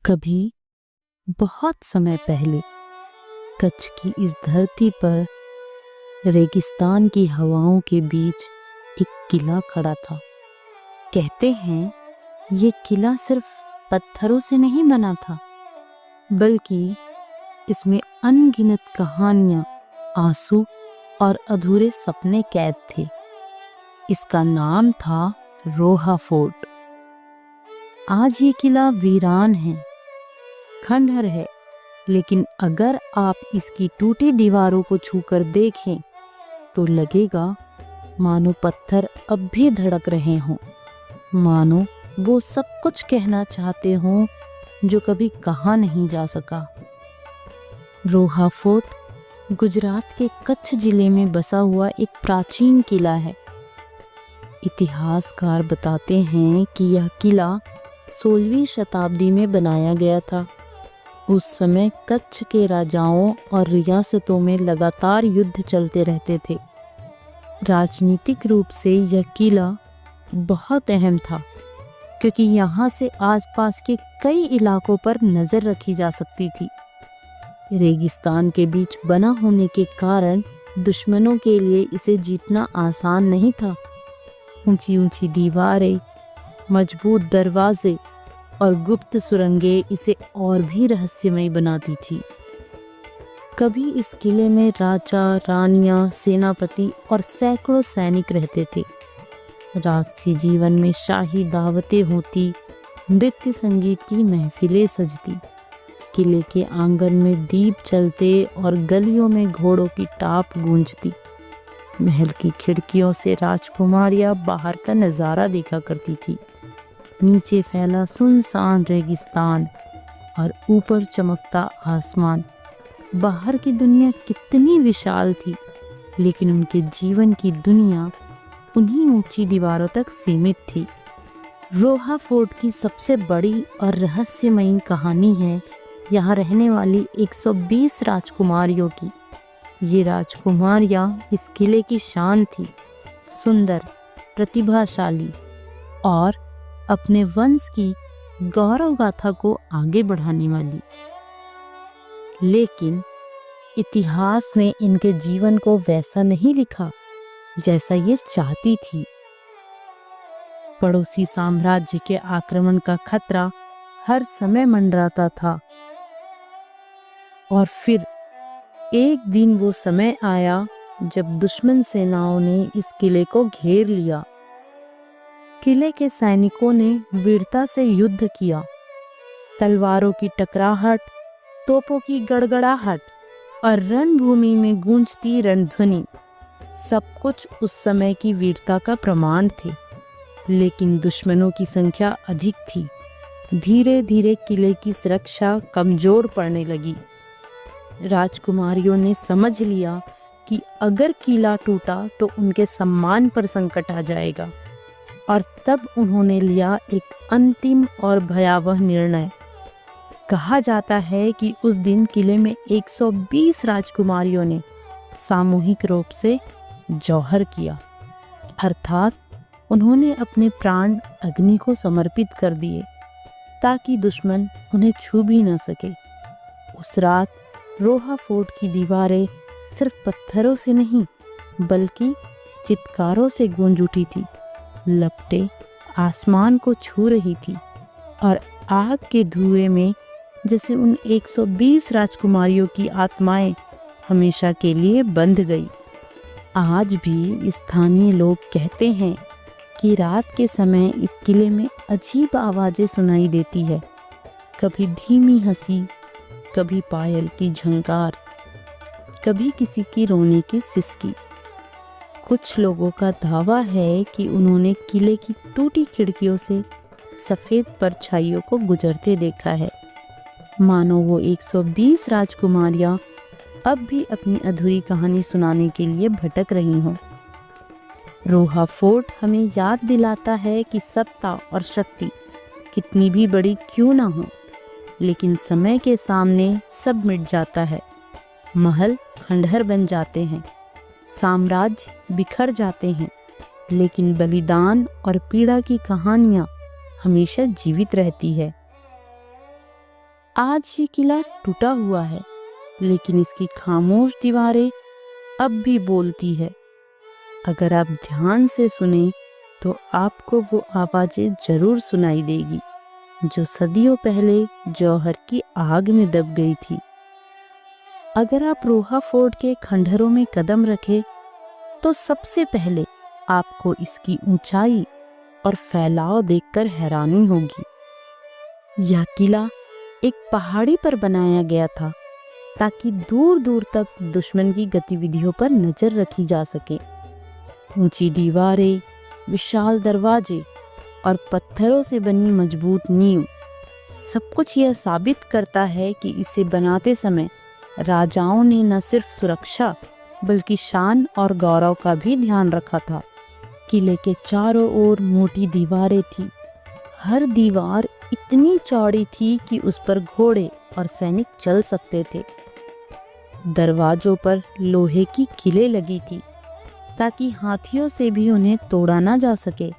कभी बहुत समय पहले कच्छ की इस धरती पर रेगिस्तान की हवाओं के बीच एक किला खड़ा था। कहते हैं ये किला सिर्फ पत्थरों से नहीं बना था, बल्कि इसमें अनगिनत कहानियां, आंसू और अधूरे सपने कैद थे। इसका नाम था रोहा फोर्ट। आज ये किला वीरान है, खंडहर है, लेकिन अगर आप इसकी टूटी दीवारों को छूकर देखें तो लगेगा मानो पत्थर अब भी धड़क रहे हों, मानो वो सब कुछ कहना चाहते हों जो कभी कहा नहीं जा सका। रोहा फोर्ट गुजरात के कच्छ जिले में बसा हुआ एक प्राचीन किला है। इतिहासकार बताते हैं कि यह किला 16वीं शताब्दी में बनाया गया था। उस समय कच्छ के राजाओं और रियासतों में लगातार युद्ध चलते रहते थे। राजनीतिक रूप से यह किला बहुत अहम था, क्योंकि यहाँ से आसपास के कई इलाकों पर नज़र रखी जा सकती थी। रेगिस्तान के बीच बना होने के कारण दुश्मनों के लिए इसे जीतना आसान नहीं था। ऊंची ऊंची दीवारें, मजबूत दरवाजे और गुप्त सुरंगें इसे और भी रहस्यमय बनाती थी। कभी इस किले में राजा, रानियां, सेनापति और सैकड़ों सैनिक रहते थे। राजसी जीवन में शाही दावतें होती, नृत्य संगीत की महफिलें सजती, किले के आंगन में दीप जलते और गलियों में घोड़ों की टाप गूंजती। महल की खिड़कियों से राजकुमारियां बाहर का नज़ारा देखा करती थी। नीचे फैला सुनसान रेगिस्तान और ऊपर चमकता आसमान। बाहर की दुनिया कितनी विशाल थी, लेकिन उनके जीवन की दुनिया उन्हीं ऊंची दीवारों तक सीमित थी। रोहा फोर्ट की सबसे बड़ी और रहस्यमयी कहानी है यहाँ रहने वाली 120 राजकुमारियों की। ये राजकुमारियाँ इस किले की शान थी, सुंदर, प्रतिभाशाली और अपने वंश की गौरव गाथा को आगे बढ़ाने वाली। लेकिन इतिहास ने इनके जीवन को वैसा नहीं लिखा जैसा ये चाहती थी। पड़ोसी साम्राज्य के आक्रमण का खतरा हर समय मंडराता था। और फिर एक दिन वो समय आया जब दुश्मन सेनाओं ने इस किले को घेर लिया। किले के सैनिकों ने वीरता से युद्ध किया। तलवारों की टकराहट, तोपों की गड़गड़ाहट और रणभूमि में गूंजती रणध्वनि, सब कुछ उस समय की वीरता का प्रमाण थे। लेकिन दुश्मनों की संख्या अधिक थी। धीरे धीरे किले की सुरक्षा कमजोर पड़ने लगी। राजकुमारियों ने समझ लिया कि अगर किला टूटा तो उनके सम्मान पर संकट आ जाएगा, और तब उन्होंने लिया एक अंतिम और भयावह निर्णय। कहा जाता है कि उस दिन किले में 120 राजकुमारियों ने सामूहिक रूप से जौहर किया, अर्थात उन्होंने अपने प्राण अग्नि को समर्पित कर दिए ताकि दुश्मन उन्हें छू भी न सके। उस रात रोहा फोर्ट की दीवारें सिर्फ पत्थरों से नहीं, बल्कि चित्कारों से गूंज उठी थी। लपटें आसमान को छू रही थी और आग के धुएं में जैसे उन 120 राजकुमारियों की आत्माएं हमेशा के लिए बंध गई। आज भी स्थानीय लोग कहते हैं कि रात के समय इस किले में अजीब आवाज़ें सुनाई देती है। कभी धीमी हंसी, कभी पायल की झंकार, कभी किसी की रोने की सिसकी। कुछ लोगों का दावा है कि उन्होंने किले की टूटी खिड़कियों से सफ़ेद परछाइयों को गुजरते देखा है, मानो वो 120 राजकुमारियाँ अब भी अपनी अधूरी कहानी सुनाने के लिए भटक रही हों। रोहा फोर्ट हमें याद दिलाता है कि सत्ता और शक्ति कितनी भी बड़ी क्यों ना हो, लेकिन समय के सामने सब मिट जाता है। महल खंडहर बन जाते हैं, साम्राज्य बिखर जाते हैं, लेकिन बलिदान और पीड़ा की कहानियाँ हमेशा जीवित रहती है। आज ये किला टूटा हुआ है, लेकिन इसकी खामोश दीवारें अब भी बोलती है। अगर आप ध्यान से सुने तो आपको वो आवाजें जरूर सुनाई देगी जो सदियों पहले जौहर की आग में दब गई थी। अगर आप रोहा फोर्ट के खंडहरों में कदम रखें तो सबसे पहले आपको इसकी ऊंचाई और फैलाव देखकर हैरानी होगी। यह किला एक पहाड़ी पर बनाया गया था ताकि दूर दूर तक दुश्मन की गतिविधियों पर नजर रखी जा सके। ऊंची दीवारें, विशाल दरवाजे और पत्थरों से बनी मजबूत नींव, सब कुछ यह साबित करता है कि इसे बनाते समय राजाओं ने न सिर्फ सुरक्षा बल्कि शान और गौरव का भी ध्यान रखा था। किले के चारों ओर मोटी दीवारें थी। हर दीवार इतनी चौड़ी थी कि उस पर घोड़े और सैनिक चल सकते थे। दरवाजों पर लोहे की किलें लगी थी ताकि हाथियों से भी उन्हें तोड़ा ना जा सके।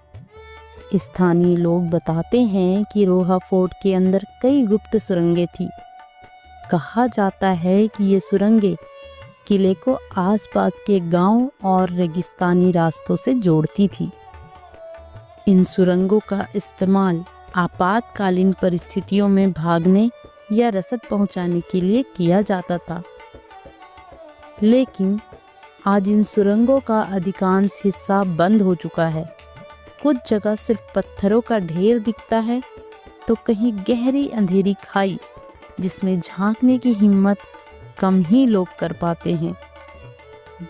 स्थानीय लोग बताते हैं कि रोहा फोर्ट के अंदर कई गुप्त सुरंगें थी। कहा जाता है कि ये सुरंगें किले को आसपास के गांव और रेगिस्तानी रास्तों से जोड़ती थी। इन सुरंगों का इस्तेमाल आपातकालीन परिस्थितियों में भागने या रसद पहुंचाने के लिए किया जाता था। लेकिन आज इन सुरंगों का अधिकांश हिस्सा बंद हो चुका है। कुछ जगह सिर्फ पत्थरों का ढेर दिखता है तो कहीं गहरी अंधेरी खाई जिसमें झांकने की हिम्मत कम ही लोग कर पाते हैं।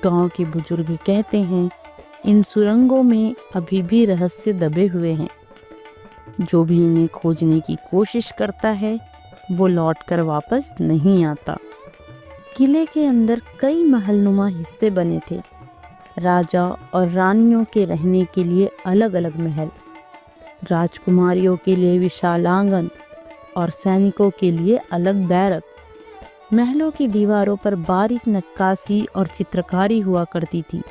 गांव के बुजुर्ग कहते हैं इन सुरंगों में अभी भी रहस्य दबे हुए हैं। जो भी इन्हें खोजने की कोशिश करता है वो लौटकर वापस नहीं आता। किले के अंदर कई महलनुमा हिस्से बने थे। राजा और रानियों के रहने के लिए अलग अलग महल, राजकुमारियों के लिए विशाल आंगन और सैनिकों के लिए अलग बैरक। महलों की दीवारों पर बारीक नक्काशी और चित्रकारी हुआ करती थी।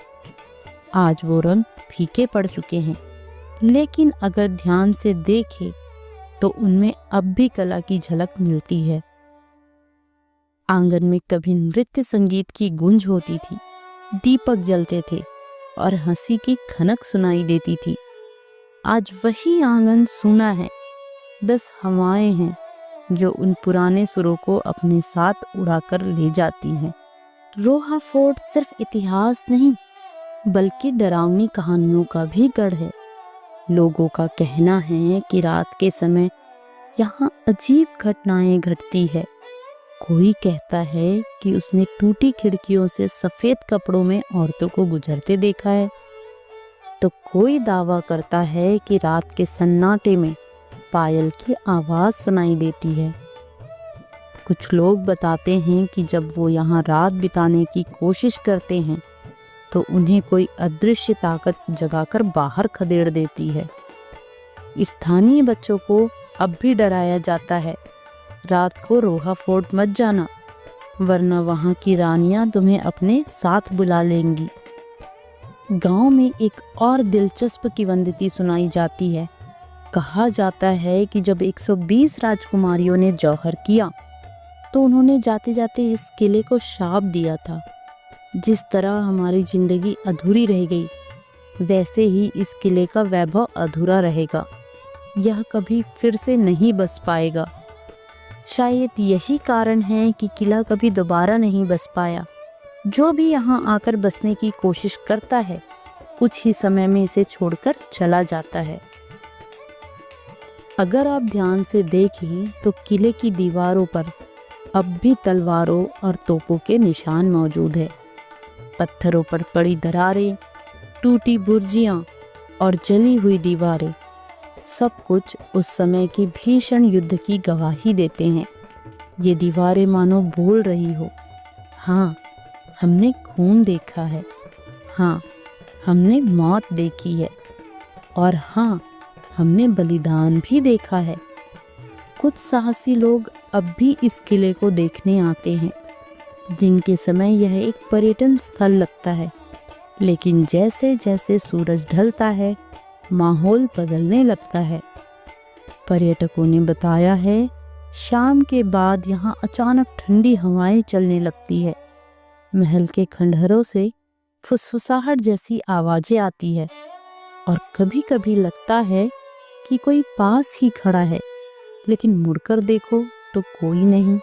आज वो रंग फीके पड़ चुके हैं, लेकिन अगर ध्यान से देखें तो उनमें अब भी कला की झलक मिलती है। आंगन में कभी नृत्य संगीत की गूंज होती थी, दीपक जलते थे और हंसी की खनक सुनाई देती थी। आज वही आंगन सूना है, बस हवाएं हैं जो उन पुराने सुरों को अपने साथ उड़ाकर ले जाती हैं। रोहा फोर्ट सिर्फ इतिहास नहीं बल्कि डरावनी कहानियों का भी गढ़ है। लोगों का कहना है कि रात के समय यहाँ अजीब घटनाएं घटती है। कोई कहता है कि उसने टूटी खिड़कियों से सफेद कपड़ों में औरतों को गुजरते देखा है, तो कोई दावा करता है कि रात के सन्नाटे में पायल की आवाज सुनाई देती है। कुछ लोग बताते हैं कि जब वो यहाँ रात बिताने की कोशिश करते हैं तो उन्हें कोई अदृश्य ताकत जगाकर बाहर खदेड़ देती है। स्थानीय बच्चों को अब भी डराया जाता है, रात को रोहा फोर्ट मत जाना वरना वहाँ की रानियां तुम्हें अपने साथ बुला लेंगी। गांव में एक और दिलचस्प किंवदंती सुनाई जाती है। कहा जाता है कि जब 120 राजकुमारियों ने जौहर किया तो उन्होंने जाते जाते इस किले को शाप दिया था। जिस तरह हमारी जिंदगी अधूरी रह गई, वैसे ही इस किले का वैभव अधूरा रहेगा। यह कभी फिर से नहीं बस पाएगा। शायद यही कारण है कि किला कभी दोबारा नहीं बस पाया। जो भी यहाँ आकर बसने की कोशिश करता है, कुछ ही समय में इसे छोड़कर चला जाता है। अगर आप ध्यान से देखें तो किले की दीवारों पर अब भी तलवारों और तोपों के निशान मौजूद है। पत्थरों पर पड़ी दरारें, टूटी बुर्जियां और जली हुई दीवारें, सब कुछ उस समय की भीषण युद्ध की गवाही देते हैं। ये दीवारें मानो बोल रही हो, हाँ हमने खून देखा है, हाँ हमने मौत देखी है, और हाँ हमने बलिदान भी देखा है। कुछ साहसी लोग अब भी इस किले को देखने आते हैं। दिन के समय यह एक पर्यटन स्थल लगता है, लेकिन जैसे जैसे सूरज ढलता है माहौल बदलने लगता है। पर्यटकों ने बताया है शाम के बाद यहाँ अचानक ठंडी हवाएं चलने लगती है। महल के खंडहरों से फुसफुसाहट जैसी आवाजें आती है और कभी कभी लगता है कि कोई पास ही खड़ा है, लेकिन मुड़कर देखो तो कोई नहीं।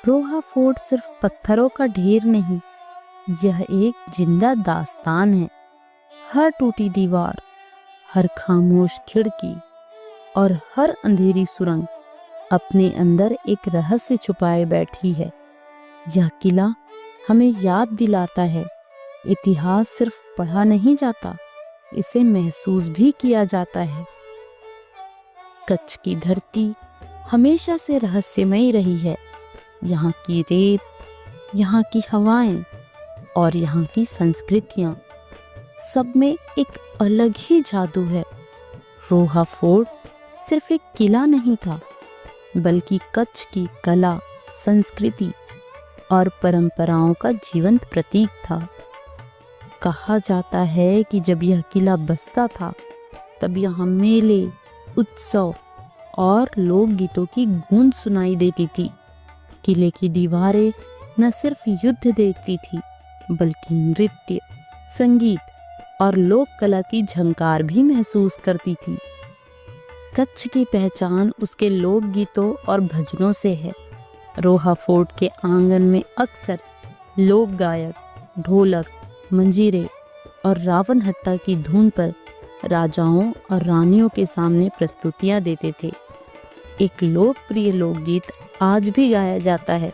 रोहा फोर्ट सिर्फ पत्थरों का ढेर नहीं, यह एक जिंदा दास्तान है। हर टूटी दीवार, हर खामोश खिड़की और हर अंधेरी सुरंग अपने अंदर एक रहस्य छुपाए बैठी है। यह किला हमें याद दिलाता है, इतिहास सिर्फ पढ़ा नहीं जाता, इसे महसूस भी किया जाता है। कच्छ की धरती हमेशा से रहस्यमयी रही है। यहाँ की रेत, यहाँ की हवाएं और यहाँ की संस्कृतियाँ, सब में एक अलग ही जादू है। रोहा फोर्ट सिर्फ एक किला नहीं था, बल्कि कच्छ की कला, संस्कृति और परंपराओं का जीवंत प्रतीक था। कहा जाता है कि जब यह किला बसता था, तब यहाँ मेले, उत्सव और लोकगीतों की गूंज सुनाई देती थी। किले की दीवारें न सिर्फ युद्ध देखती थी, बल्कि नृत्य, संगीत और लोक कला की झंकार भी महसूस करती थी। कच्छ की पहचान उसके लोकगीतों और भजनों से है। रोहा फोर्ट के आंगन में अक्सर लोक गायक ढोलक, मंजीरे और रावण हट्टा की धुन पर राजाओं और रानियों के सामने प्रस्तुतियां देते थे। एक लोकप्रिय लोकगीत आज भी गाया जाता है,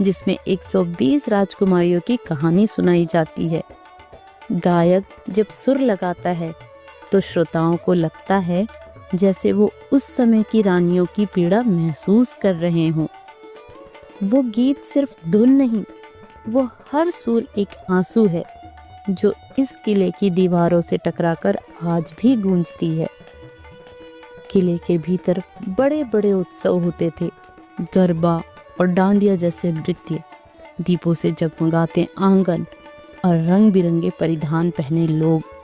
जिसमें 120 राजकुमारियों की कहानी सुनाई जाती है। गायक जब सुर लगाता है तो श्रोताओं को लगता है जैसे वो उस समय की रानियों की पीड़ा महसूस कर रहे हों। वो गीत सिर्फ धुन नहीं, वो हर सुर एक आंसू है जो इस किले की दीवारों से टकराकर आज भी गूंजती है। किले के भीतर बड़े बड़े उत्सव होते थे। गरबा और डांडिया जैसे नृत्य, दीपों से जगमगाते आंगन और रंग बिरंगे परिधान पहने लोग।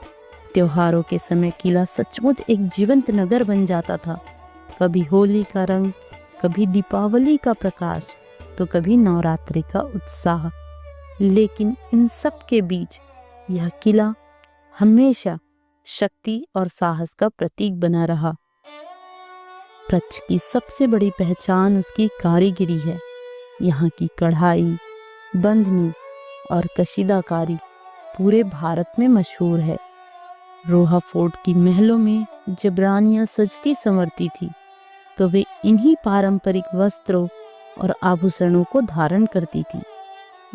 त्योहारों के समय किला सचमुच एक जीवंत नगर बन जाता था। कभी होली का रंग, कभी दीपावली का प्रकाश, तो कभी नवरात्रि का उत्साह। लेकिन इन सब के बीच यह किला हमेशा शक्ति और साहस का प्रतीक बना रहा। कच्छ की सबसे बड़ी पहचान उसकी कारीगरी है। यहाँ की कढ़ाई, बंधनी और कशीदाकारी पूरे भारत में मशहूर है। रोहा फोर्ट की महलों में जब रानियां सजती संवरती थी, तो वे इन्हीं पारंपरिक वस्त्रों और आभूषणों को धारण करती थी।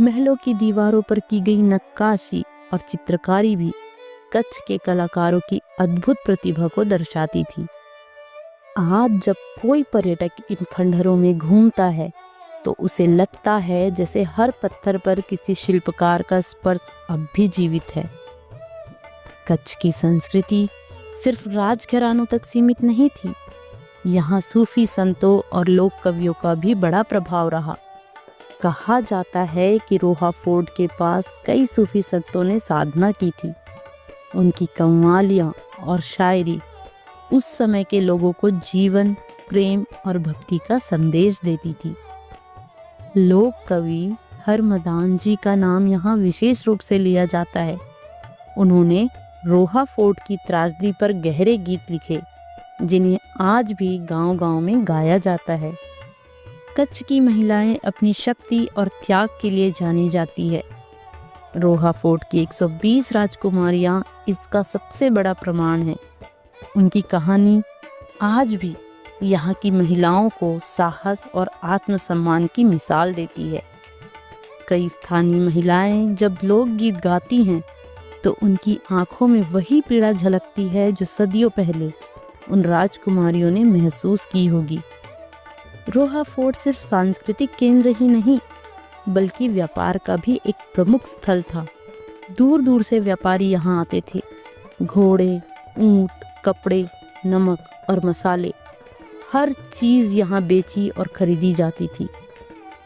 महलों की दीवारों पर की गई नक्काशी और चित्रकारी भी कच्छ के कलाकारों की अद्भुत प्रतिभा को दर्शाती थी। आज जब कोई पर्यटक इन खंडहरों में घूमता है, तो उसे लगता है जैसे हर पत्थर पर किसी शिल्पकार का स्पर्श अब भी जीवित है। कच्छ की संस्कृति सिर्फ राजघरानों तक सीमित नहीं थी। यहाँ सूफी संतों और लोक कवियों का भी बड़ा प्रभाव रहा। कहा जाता है कि रोहा फोर्ट के पास कई सूफी संतों ने साधना की थी। उनकी कव्वालियाँ और शायरी उस समय के लोगों को जीवन, प्रेम और भक्ति का संदेश देती थी। लोक कवि हरमदान जी का नाम यहाँ विशेष रूप से लिया जाता है। उन्होंने रोहा फोर्ट की त्रासदी पर गहरे गीत लिखे, जिन्हें आज भी गांव-गांव में गाया जाता है। कच्छ की महिलाएं अपनी शक्ति और त्याग के लिए जानी जाती है। रोहा फोर्ट की 120 राजकुमारियां इसका सबसे बड़ा प्रमाण है। उनकी कहानी आज भी यहाँ की महिलाओं को साहस और आत्मसम्मान की मिसाल देती है। कई स्थानीय महिलाएं जब लोकगीत गाती हैं, तो उनकी आंखों में वही पीड़ा झलकती है जो सदियों पहले उन राजकुमारियों ने महसूस की होगी। रोहा फोर्ट सिर्फ सांस्कृतिक केंद्र ही नहीं, बल्कि व्यापार का भी एक प्रमुख स्थल था। दूर दूर से व्यापारी यहाँ आते थे। घोड़े, ऊंट, कपड़े, नमक और मसाले, हर चीज़ यहाँ बेची और खरीदी जाती थी।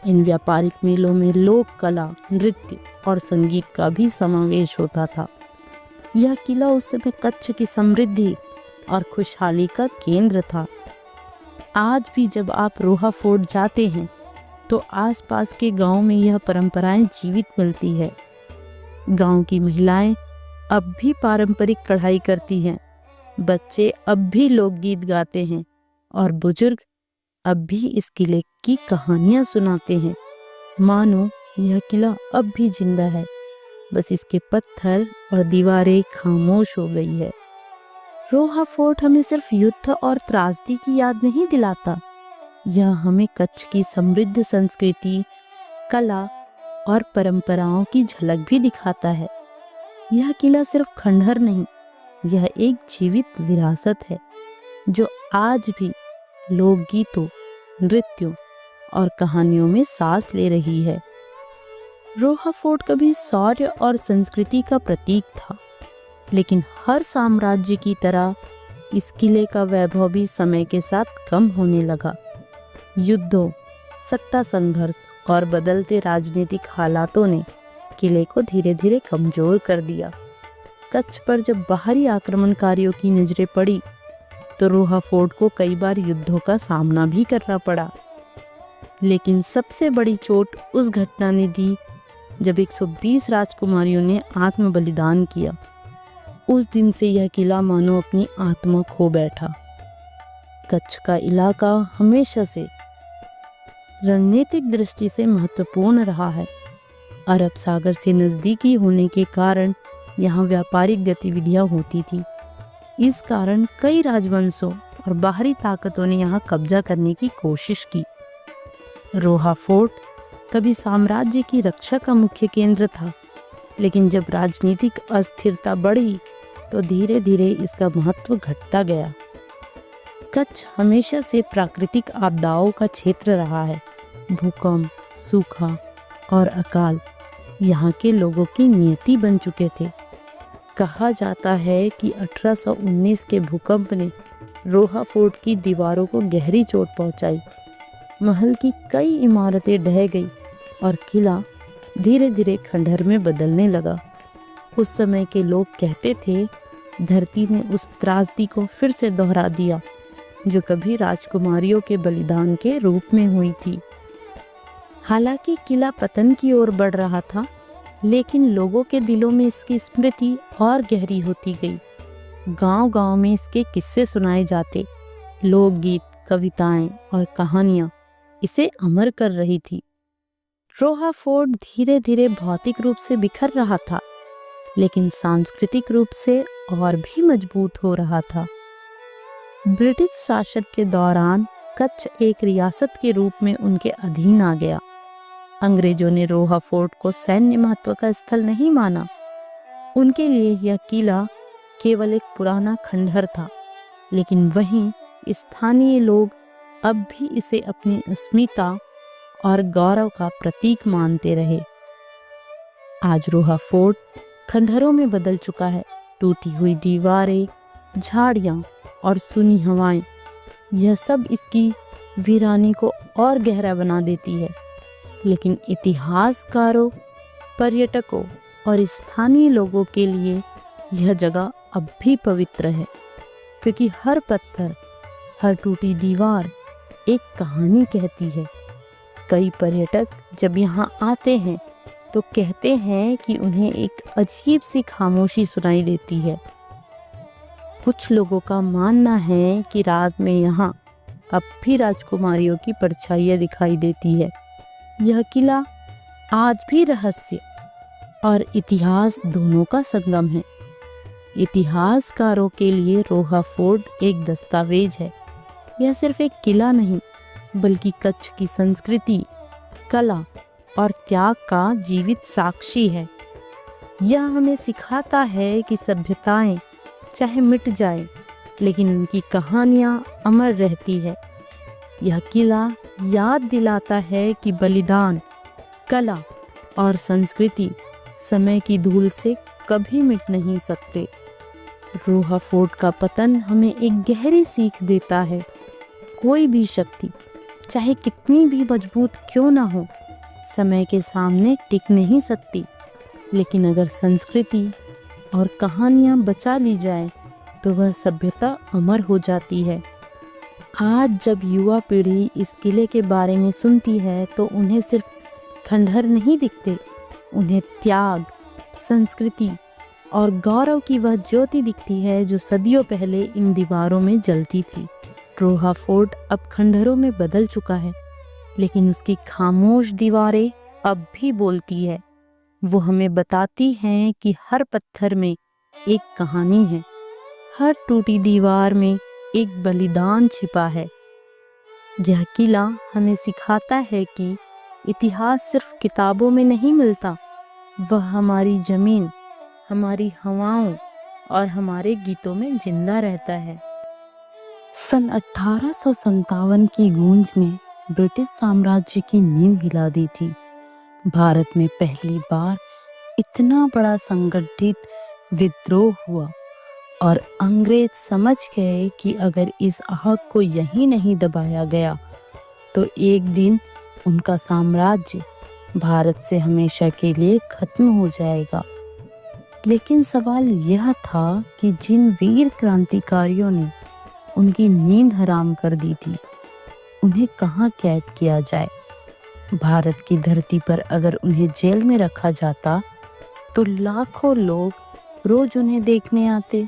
इन व्यापारिक मेलों में लोक कला, नृत्य और संगीत का भी समावेश होता था। यह किला उस समय कच्छ की समृद्धि और खुशहाली का केंद्र था। आज भी जब आप रोहा फोर्ट जाते हैं तो आसपास के गांव में यह परंपराएं जीवित मिलती है। गांव की महिलाएं अब भी पारंपरिक कढ़ाई करती हैं, बच्चे अब भी लोकगीत गाते हैं और बुजुर्ग अब भी इस किले की कहानियां सुनाते हैं। मानो यह किला अब भी जिंदा है, बस इसके पत्थर और दीवारें खामोश हो गई है। रोहा फोर्ट हमें सिर्फ युद्ध और त्रासदी की याद नहीं दिलाता, यह हमें कच्छ की समृद्ध संस्कृति, कला और परंपराओं की झलक भी दिखाता है। यह किला सिर्फ खंडहर नहीं, यह एक जीवित विरासत है जो आज भी लोकगीतों, नृत्यों और कहानियों में सांस ले रही है। रोहा फोर्ट कभी शौर्य और संस्कृति का प्रतीक था, लेकिन हर साम्राज्य की तरह इस किले का वैभव भी समय के साथ कम होने लगा। युद्धों, सत्ता संघर्ष और बदलते राजनीतिक हालातों ने किले को धीरे धीरे कमजोर कर दिया। कच्छ पर जब बाहरी आक्रमणकारियों की नजरें पड़ी तो रोहा फोर्ट को कई बार युद्धों का सामना भी करना पड़ा। लेकिन सबसे बड़ी चोट उस घटना ने दी जब 120 राजकुमारियों ने आत्म बलिदान किया। उस दिन से यह किला मानो अपनी आत्मा खो बैठा। कच्छ का इलाका हमेशा से रणनीतिक दृष्टि से महत्वपूर्ण रहा है। अरब सागर से नज़दीकी होने के कारण यहाँ व्यापारिक गतिविधियाँ होती थी। इस कारण कई राजवंशों और बाहरी ताकतों ने यहाँ कब्जा करने की कोशिश की। रोहा फोर्ट कभी साम्राज्य की रक्षा का मुख्य केंद्र था, लेकिन जब राजनीतिक अस्थिरता बढ़ी तो धीरे धीरे इसका महत्व घटता गया। कच्छ हमेशा से प्राकृतिक आपदाओं का क्षेत्र रहा है। भूकंप, सूखा और अकाल यहाँ के लोगों की नियति बन चुके थे। कहा जाता है कि 1819 के भूकंप ने रोहा फोर्ट की दीवारों को गहरी चोट पहुंचाई। महल की कई इमारतें ढह गई और किला धीरे धीरे खंडहर में बदलने लगा। उस समय के लोग कहते थे, धरती ने उस त्रासदी को फिर से दोहरा दिया जो कभी राजकुमारियों के बलिदान के रूप में हुई थी। हालांकि किला पतन की ओर बढ़ रहा था, लेकिन लोगों के दिलों में इसकी स्मृति और गहरी होती गई। गांव-गांव में इसके किस्से सुनाए जाते, लोकगीत, कविताएं और कहानियां इसे अमर कर रही थी। रोहा फोर्ट धीरे धीरे भौतिक रूप से बिखर रहा था, लेकिन सांस्कृतिक रूप से और भी मजबूत हो रहा था। ब्रिटिश शासन के दौरान कच्छ एक रियासत के रूप में उनके अधीन आ गया। अंग्रेजों ने रोहा फोर्ट को सैन्य महत्व का स्थल नहीं माना। उनके लिए यह किला केवल एक पुराना खंडहर था, लेकिन वहीं स्थानीय लोग अब भी इसे अपनी अस्मिता और गौरव का प्रतीक मानते रहे। आज रोहा फोर्ट खंडहरों में बदल चुका है। टूटी हुई दीवारें, झाड़ियाँ और सुनी हवाएं, यह सब इसकी वीरानी को और गहरा बना देती है। लेकिन इतिहासकारों, पर्यटकों और स्थानीय लोगों के लिए यह जगह अब भी पवित्र है, क्योंकि हर पत्थर, हर टूटी दीवार एक कहानी कहती है। कई पर्यटक जब यहाँ आते हैं तो कहते हैं कि उन्हें एक अजीब सी खामोशी सुनाई देती है। कुछ लोगों का मानना है कि रात में यहाँ अब भी राजकुमारियों की परछाइयाँ दिखाई देती है। यह किला आज भी रहस्य और इतिहास दोनों का संगम है। इतिहासकारों के लिए रोहा फोर्ट एक दस्तावेज है। यह सिर्फ एक किला नहीं, बल्कि कच्छ की संस्कृति, कला और त्याग का जीवित साक्षी है। यह हमें सिखाता है कि सभ्यताएं चाहे मिट जाएं, लेकिन उनकी कहानियां अमर रहती है। यह किला याद दिलाता है कि बलिदान, कला और संस्कृति समय की धूल से कभी मिट नहीं सकते। रोहा फोर्ट का पतन हमें एक गहरी सीख देता है। कोई भी शक्ति, चाहे कितनी भी मजबूत क्यों ना हो, समय के सामने टिक नहीं सकती। लेकिन अगर संस्कृति और कहानियाँ बचा ली जाए तो वह सभ्यता अमर हो जाती है। आज जब युवा पीढ़ी इस किले के बारे में सुनती है तो उन्हें सिर्फ खंडहर नहीं दिखते, उन्हें त्याग, संस्कृति और गौरव की वह ज्योति दिखती है जो सदियों पहले इन दीवारों में जलती थी। रोहा फोर्ट अब खंडहरों में बदल चुका है, लेकिन उसकी खामोश दीवारें अब भी बोलती है। वो हमें बताती हैं कि हर पत्थर में एक कहानी है, हर टूटी दीवार में एक बलिदान छिपा है। यह किला हमें सिखाता है कि इतिहास सिर्फ किताबों में नहीं मिलता, वह हमारी जमीन, हमारी हवाओं और हमारे गीतों में जिंदा रहता है। सन 1857 की गूंज ने ब्रिटिश साम्राज्य की नींव हिला दी थी। भारत में पहली बार इतना बड़ा संगठित विद्रोह हुआ और अंग्रेज समझ गए कि अगर इस आग को यहीं नहीं दबाया गया तो एक दिन उनका साम्राज्य भारत से हमेशा के लिए खत्म हो जाएगा। लेकिन सवाल यह था कि जिन वीर क्रांतिकारियों ने उनकी नींद हराम कर दी थी, उन्हें कहाँ कैद किया जाए। भारत की धरती पर अगर उन्हें जेल में रखा जाता तो लाखों लोग रोज उन्हें देखने आते,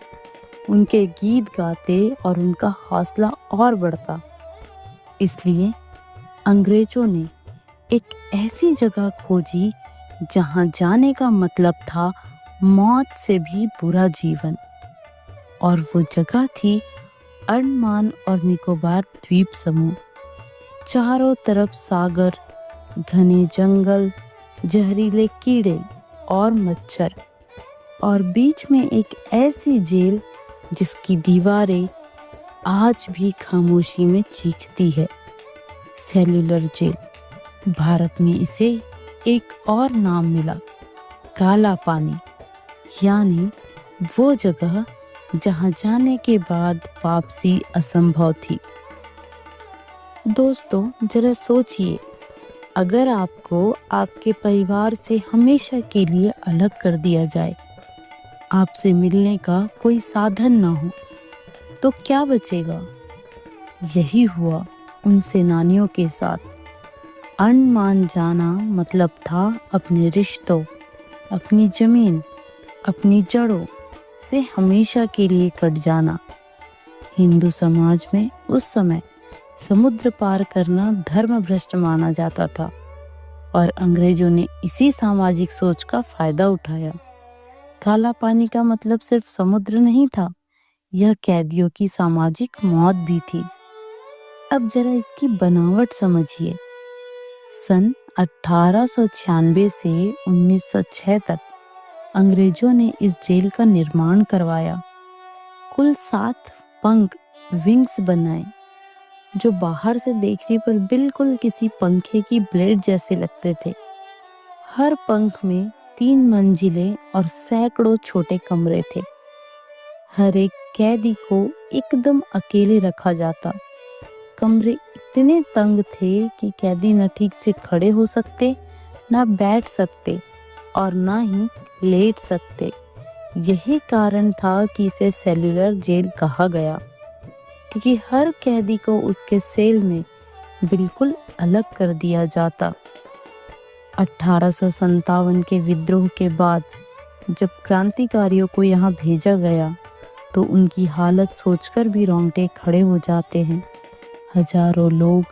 उनके गीत गाते और उनका हौसला और बढ़ता। इसलिए अंग्रेजों ने एक ऐसी जगह खोजी जहां जाने का मतलब था मौत से भी बुरा जीवन, और वो जगह थी अंडमान और निकोबार द्वीप समूह। चारों तरफ सागर, घने जंगल, जहरीले कीड़े और मच्छर, और बीच में एक ऐसी जेल जिसकी दीवारें आज भी खामोशी में चीखती है, सेल्युलर जेल। भारत में इसे एक और नाम मिला, काला पानी, यानी वो जगह जहां जाने के बाद वापसी असंभव थी। दोस्तों, जरा सोचिए, अगर आपको आपके परिवार से हमेशा के लिए अलग कर दिया जाए, आपसे मिलने का कोई साधन ना हो, तो क्या बचेगा? यही हुआ उन सेनानियों के साथ। अंडमान जाना मतलब था अपने रिश्तों, अपनी जमीन, अपनी जड़ों से हमेशा के लिए कट जाना। हिंदू समाज में उस समय समुद्र पार करना धर्म भ्रष्ट माना जाता था, और अंग्रेजों ने इसी सामाजिक सोच का फायदा उठाया। काला पानी का मतलब सिर्फ समुद्र नहीं था, यह कैदियों की सामाजिक मौत भी थी। अब जरा इसकी बनावट समझिए। सन 1896 से 1906 तक अंग्रेजों ने इस जेल का निर्माण करवाया। कुल 7 पंख, विंग्स बनाए, जो बाहर से देखने पर बिल्कुल किसी पंखे की ब्लेड जैसे लगते थे। हर पंख में 3 मंजिलें और सैकड़ों छोटे कमरे थे। हर एक कैदी को एकदम अकेले रखा जाता। कमरे इतने तंग थे कि कैदी न ठीक से खड़े हो सकते, न बैठ सकते और न ही लेट सकते। यही कारण था कि इसे सेल्युलर जेल कहा गया, क्योंकि हर कैदी को उसके सेल में बिल्कुल अलग कर दिया जाता। 1857 के विद्रोह के बाद जब क्रांतिकारियों को यहाँ भेजा गया तो उनकी हालत सोचकर भी रोंगटे खड़े हो जाते हैं। हजारों लोग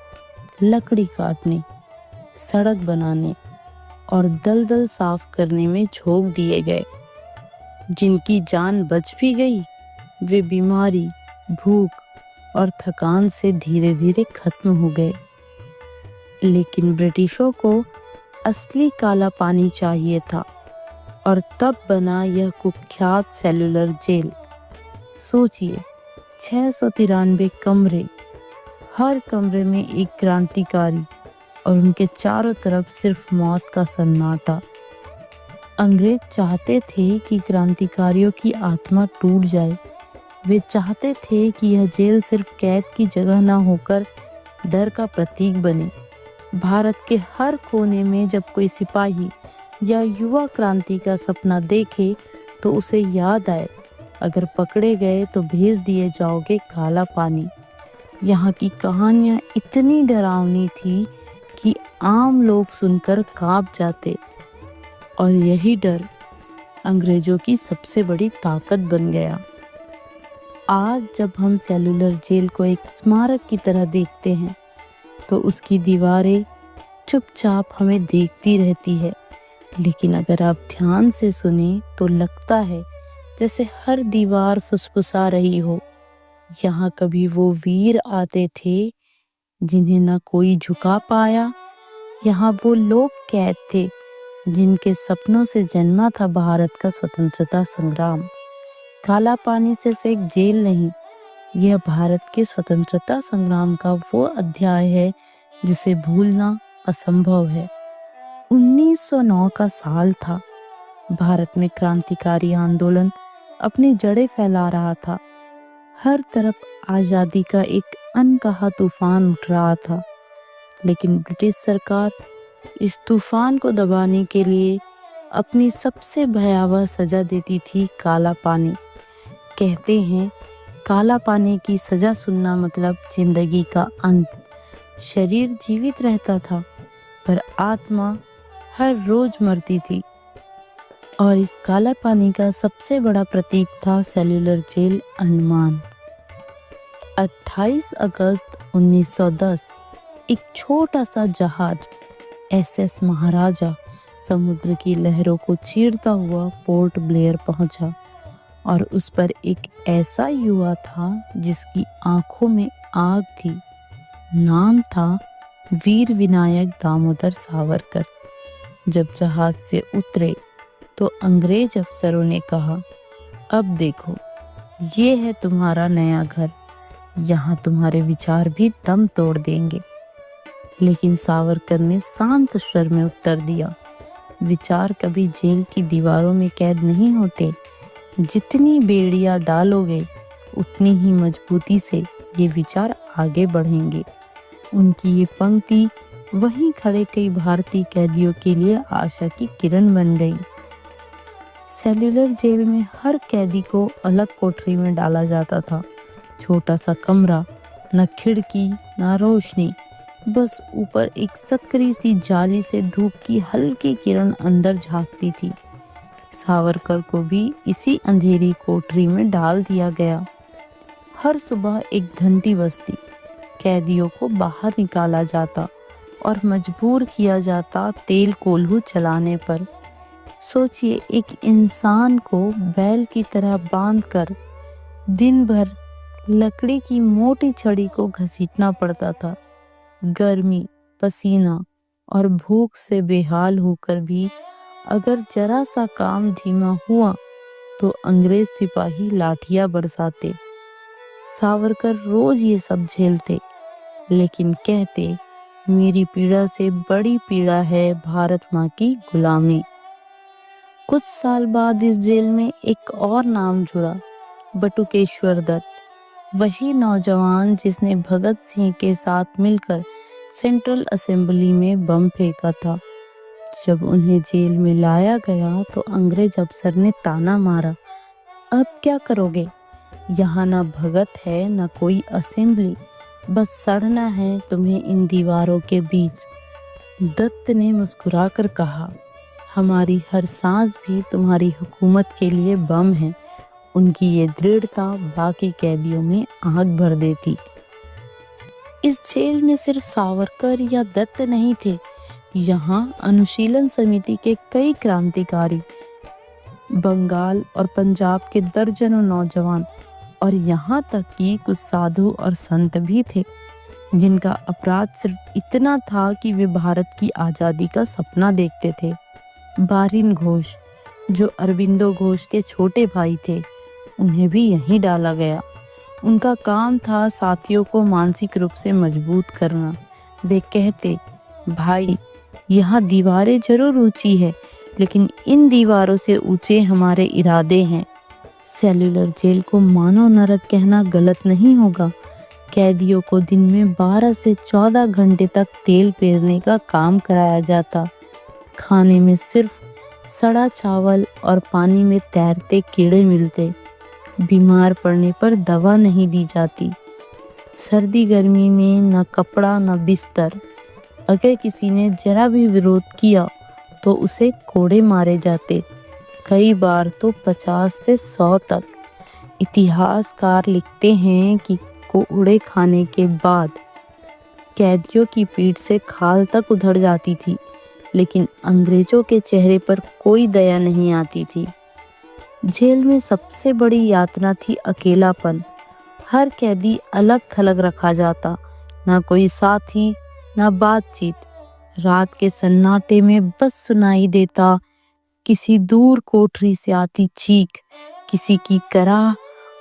लकड़ी काटने, सड़क बनाने और दलदल साफ करने में झोंक दिए गए। जिनकी जान बच भी गई, वे बीमारी, भूख और थकान से धीरे धीरे खत्म हो गए। लेकिन ब्रिटिशों को असली काला पानी चाहिए था, और तब बना यह कुख्यात सेल्युलर जेल। सोचिए, 693 कमरे, हर कमरे में एक क्रांतिकारी और उनके चारों तरफ सिर्फ मौत का सन्नाटा। अंग्रेज चाहते थे कि क्रांतिकारियों की आत्मा टूट जाए। वे चाहते थे कि यह जेल सिर्फ कैद की जगह न होकर डर का प्रतीक बने। भारत के हर कोने में जब कोई सिपाही या युवा क्रांति का सपना देखे तो उसे याद आए, अगर पकड़े गए तो भेज दिए जाओगे काला पानी। यहाँ की कहानियाँ इतनी डरावनी थी कि आम लोग सुनकर कांप जाते, और यही डर अंग्रेजों की सबसे बड़ी ताकत बन गया। आज जब हम सेल्युलर जेल को एक स्मारक की तरह देखते हैं तो उसकी दीवारें चुपचाप हमें देखती रहती है, लेकिन अगर आप ध्यान से सुने तो लगता है जैसे हर दीवार फुसफुसा रही हो। यहाँ कभी वो वीर आते थे जिन्हें ना कोई झुका पाया, यहाँ वो लोग कैद थे जिनके सपनों से जन्मा था भारत का स्वतंत्रता संग्राम। काला पानी सिर्फ एक जेल नहीं, यह भारत के स्वतंत्रता संग्राम का वो अध्याय है जिसे भूलना असंभव है। 1909 का साल था। भारत में क्रांतिकारी आंदोलन अपनी जड़ें फैला रहा था। हर तरफ आज़ादी का एक अनकहा तूफान उठ रहा था, लेकिन ब्रिटिश सरकार इस तूफान को दबाने के लिए अपनी सबसे भयावह सजा देती थी, काला पानी। कहते हैं काला पानी की सजा सुनना मतलब जिंदगी का अंत। शरीर जीवित रहता था पर आत्मा हर रोज मरती थी, और इस काला पानी का सबसे बड़ा प्रतीक था सेल्युलर जेल अंडमान। 28 अगस्त 1910 एक छोटा सा जहाज एसएस महाराजा समुद्र की लहरों को चीरता हुआ पोर्ट ब्लेयर पहुंचा, और उस पर एक ऐसा युवा था जिसकी आंखों में आग थी। नाम था वीर विनायक दामोदर सावरकर। जब जहाज से उतरे तो अंग्रेज अफसरों ने कहा, अब देखो, ये है तुम्हारा नया घर, यहाँ तुम्हारे विचार भी दम तोड़ देंगे। लेकिन सावरकर ने शांत स्वर में उत्तर दिया, विचार कभी जेल की दीवारों में कैद नहीं होते। जितनी बेड़ियां डालोगे उतनी ही मजबूती से ये विचार आगे बढ़ेंगे। उनकी ये पंक्ति वहीं खड़े कई भारतीय कैदियों के लिए आशा की किरण बन गई। सेल्युलर जेल में हर कैदी को अलग कोठरी में डाला जाता था। छोटा सा कमरा, न खिड़की न रोशनी, बस ऊपर एक सकरी सी जाली से धूप की हल्की किरण अंदर झांकती थी। सावरकर को भी इसी अंधेरी कोठरी में डाल दिया गया। हर सुबह एक घंटी बजती, कैदियों को बाहर निकाला जाता और मजबूर किया जाता तेल कोल्हू चलाने पर। सोचिए, एक इंसान को बैल की तरह बांधकर दिन भर लकड़ी की मोटी छड़ी को घसीटना पड़ता था। गर्मी, पसीना और भूख से बेहाल होकर भी अगर जरा सा काम धीमा हुआ तो अंग्रेज सिपाही लाठियां बरसाते। सावरकर रोज ये सब झेलते, लेकिन कहते, मेरी पीड़ा से बड़ी पीड़ा है भारत माँ की गुलामी। कुछ साल बाद इस जेल में एक और नाम जुड़ा, बटुकेश्वर दत्त। वही नौजवान जिसने भगत सिंह के साथ मिलकर सेंट्रल असेंबली में बम फेंका था। जब उन्हें जेल में लाया गया तो अंग्रेज अफसर ने ताना मारा, अब क्या करोगे? यहाँ ना भगत है ना कोई असेंबली, बस सड़ना है तुम्हें इन दीवारों के बीच। दत्त ने मुस्कुराकर कहा, हमारी हर सांस भी तुम्हारी हुकूमत के लिए बम है। उनकी ये दृढ़ता बाकी कैदियों में आग भर देती। इस जेल में सिर्फ सावरकर या दत्त नहीं थे, यहाँ अनुशीलन समिति के कई क्रांतिकारी, बंगाल और पंजाब के दर्जनों नौजवान, और यहाँ तक कि कुछ साधु और संत भी थे जिनका अपराध सिर्फ इतना था कि वे भारत की आज़ादी का सपना देखते थे। बारिन घोष, जो अरविंदो घोष के छोटे भाई थे, उन्हें भी यहीं डाला गया। उनका काम था साथियों को मानसिक रूप से मजबूत करना। वे कहते, भाई, यहाँ दीवारें जरूर ऊंची है, लेकिन इन दीवारों से ऊंचे हमारे इरादे हैं। सेल्युलर जेल को मानव नरक कहना गलत नहीं होगा। कैदियों को दिन में 12 से 14 घंटे तक तेल पेरने का काम कराया जाता। खाने में सिर्फ सड़ा चावल और पानी में तैरते कीड़े मिलते। बीमार पड़ने पर दवा नहीं दी जाती। सर्दी गर्मी में न कपड़ा न बिस्तर। अगर किसी ने जरा भी विरोध किया तो उसे कोड़े मारे जाते, कई बार तो 50 से 100 तक। इतिहासकार लिखते हैं कि कोड़े खाने के बाद कैदियों की पीठ से खाल तक उधड़ जाती थी, लेकिन अंग्रेजों के चेहरे पर कोई दया नहीं आती थी। जेल में सबसे बड़ी यातना थी अकेलापन। हर कैदी अलग थलग रखा जाता, ना कोई साथी ना बातचीत। रात के सन्नाटे में बस सुनाई देता किसी दूर कोठरी से आती चीख, किसी की कराह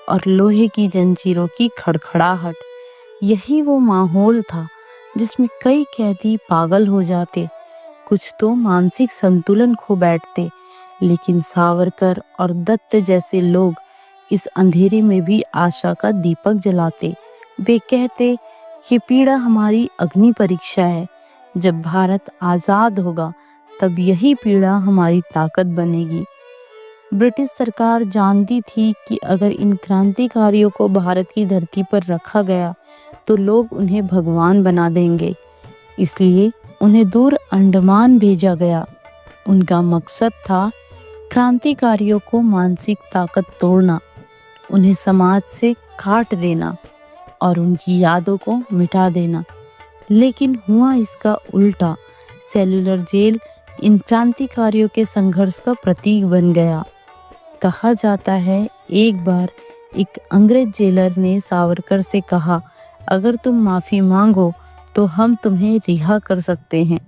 और लोहे की जंजीरों की खड़खड़ाहट। यही वो माहौल था जिसमें कई कैदी पागल हो जाते, कुछ तो मानसिक संतुलन खो बैठते। लेकिन सावरकर और दत्त जैसे लोग इस अंधेरे में भी आशा का दीपक जलाते। वे कहते, ये पीड़ा हमारी अग्नि परीक्षा है। जब भारत आज़ाद होगा तब यही पीड़ा हमारी ताकत बनेगी। ब्रिटिश सरकार जानती थी कि अगर इन क्रांतिकारियों को भारत की धरती पर रखा गया तो लोग उन्हें भगवान बना देंगे। इसलिए उन्हें दूर अंडमान भेजा गया। उनका मकसद था क्रांतिकारियों को मानसिक ताकत तोड़ना, उन्हें समाज से काट देना और उनकी यादों को मिटा देना। लेकिन हुआ इसका उल्टा। सेल्यूलर जेल इन क्रांतिकारियों के संघर्ष का प्रतीक बन गया। कहा जाता है एक बार एक अंग्रेज जेलर ने सावरकर से कहा, अगर तुम माफ़ी मांगो तो हम तुम्हें रिहा कर सकते हैं।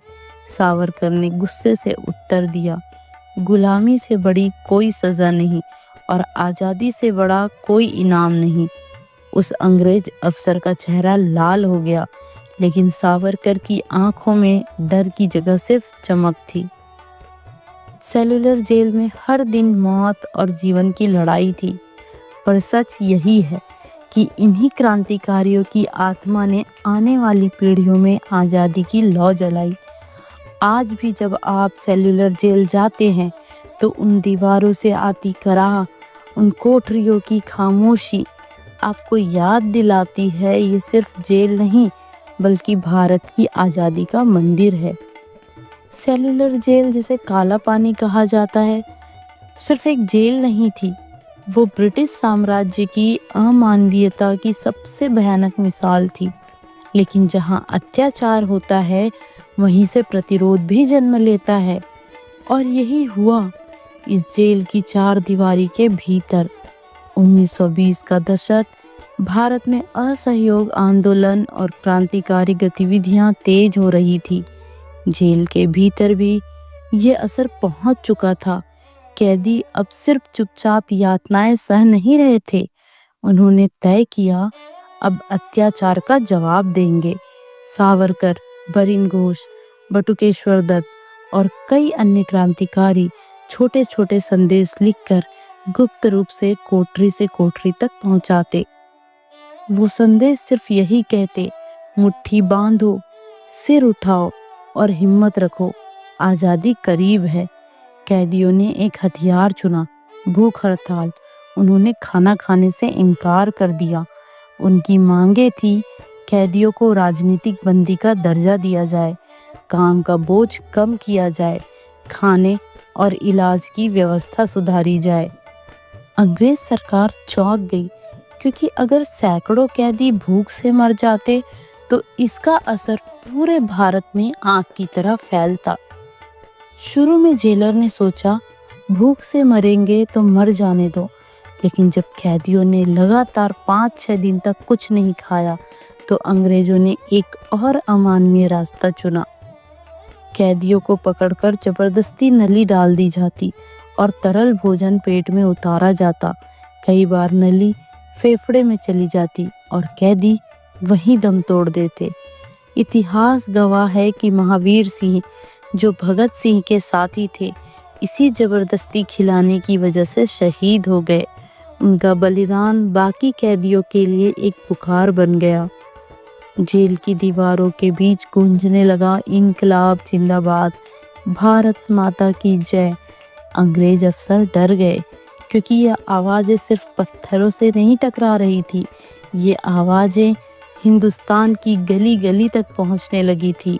सावरकर ने गुस्से से उत्तर दिया, गुलामी से बड़ी कोई सज़ा नहीं और आज़ादी से बड़ा कोई इनाम नहीं। उस अंग्रेज अफसर का चेहरा लाल हो गया, लेकिन सावरकर की आंखों में डर की जगह सिर्फ चमक थी। सेल्यूलर जेल में हर दिन मौत और जीवन की लड़ाई थी, पर सच यही है कि इन्हीं क्रांतिकारियों की आत्मा ने आने वाली पीढ़ियों में आज़ादी की लौ जलाई। आज भी जब आप सेल्यूलर जेल जाते हैं तो उन दीवारों से आती कराह, उन कोठरियों की खामोशी आपको याद दिलाती है ये सिर्फ जेल नहीं बल्कि भारत की आज़ादी का मंदिर है। सेल्यूलर जेल, जिसे काला पानी कहा जाता है, सिर्फ एक जेल नहीं थी, वो ब्रिटिश साम्राज्य की अमानवीयता की सबसे भयानक मिसाल थी। लेकिन जहाँ अत्याचार होता है वहीं से प्रतिरोध भी जन्म लेता है, और यही हुआ इस जेल की चार दीवारी के भीतर। 1920 का दशक, भारत में असहयोग आंदोलन और क्रांतिकारी गतिविधियां तेज हो रही थी। जेल के भीतर भी ये असर पहुंच चुका था। कैदी अब सिर्फ चुपचाप यातनाएं सह नहीं रहे थे, उन्होंने तय किया अब अत्याचार का जवाब देंगे। सावरकर, बरिन घोष, बटुकेश्वर दत्त और कई अन्य क्रांतिकारी छोटे छोटे संदेश लिखकर गुप्त रूप से कोठरी से कोठरी तक पहुंचाते। वो संदेश सिर्फ यही कहते, मुट्ठी बांधो, सिर उठाओ और हिम्मत रखो, आज़ादी करीब है। कैदियों ने एक हथियार चुना, भूख हड़ताल। उन्होंने खाना खाने से इनकार कर दिया। उनकी मांगे थी कैदियों को राजनीतिक बंदी का दर्जा दिया जाए, काम का बोझ कम किया जाए, खाने और इलाज की व्यवस्था सुधारी जाए। अंग्रेज सरकार चौंक गई, क्योंकि अगर सैकड़ों कैदी भूख से मर जाते तो इसका असर पूरे भारत में आग की तरह फैलता। शुरू में जेलर ने सोचा भूख से मरेंगे तो मर जाने दो, लेकिन जब कैदियों ने लगातार 5-6 दिन तक कुछ नहीं खाया तो अंग्रेजों ने एक और अमानवीय रास्ता चुना। कैदियों को पकड़कर जबरदस्ती नली डाल दी जाती और तरल भोजन पेट में उतारा जाता। कई बार नली फेफड़े में चली जाती और कैदी वहीं दम तोड़ देते। इतिहास गवाह है कि महावीर सिंह, जो भगत सिंह के साथी थे, इसी जबरदस्ती खिलाने की वजह से शहीद हो गए। उनका बलिदान बाकी कैदियों के लिए एक पुकार बन गया। जेल की दीवारों के बीच गूंजने लगा इनकलाब जिंदाबाद, भारत माता की जय। अंग्रेज अफसर डर गए, क्योंकि यह आवाज़ें सिर्फ पत्थरों से नहीं टकरा रही थी, ये आवाज़ें हिंदुस्तान की गली गली तक पहुंचने लगी थी।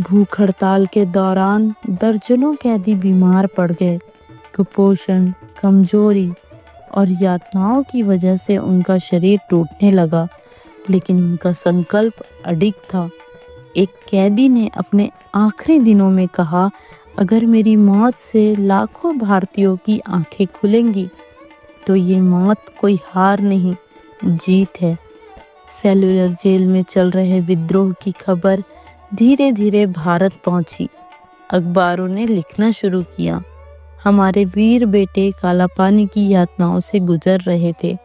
भूख हड़ताल के दौरान दर्जनों कैदी बीमार पड़ गए। कुपोषण, कमजोरी और यातनाओं की वजह से उनका शरीर टूटने लगा, लेकिन उनका संकल्प अडिग था। एक कैदी ने अपने आखिरी दिनों में कहा, अगर मेरी मौत से लाखों भारतीयों की आंखें खुलेंगी तो ये मौत कोई हार नहीं, जीत है। सेल्युलर जेल में चल रहे विद्रोह की खबर धीरे धीरे भारत पहुंची। अखबारों ने लिखना शुरू किया, हमारे वीर बेटे कालापानी की यातनाओं से गुजर रहे थे।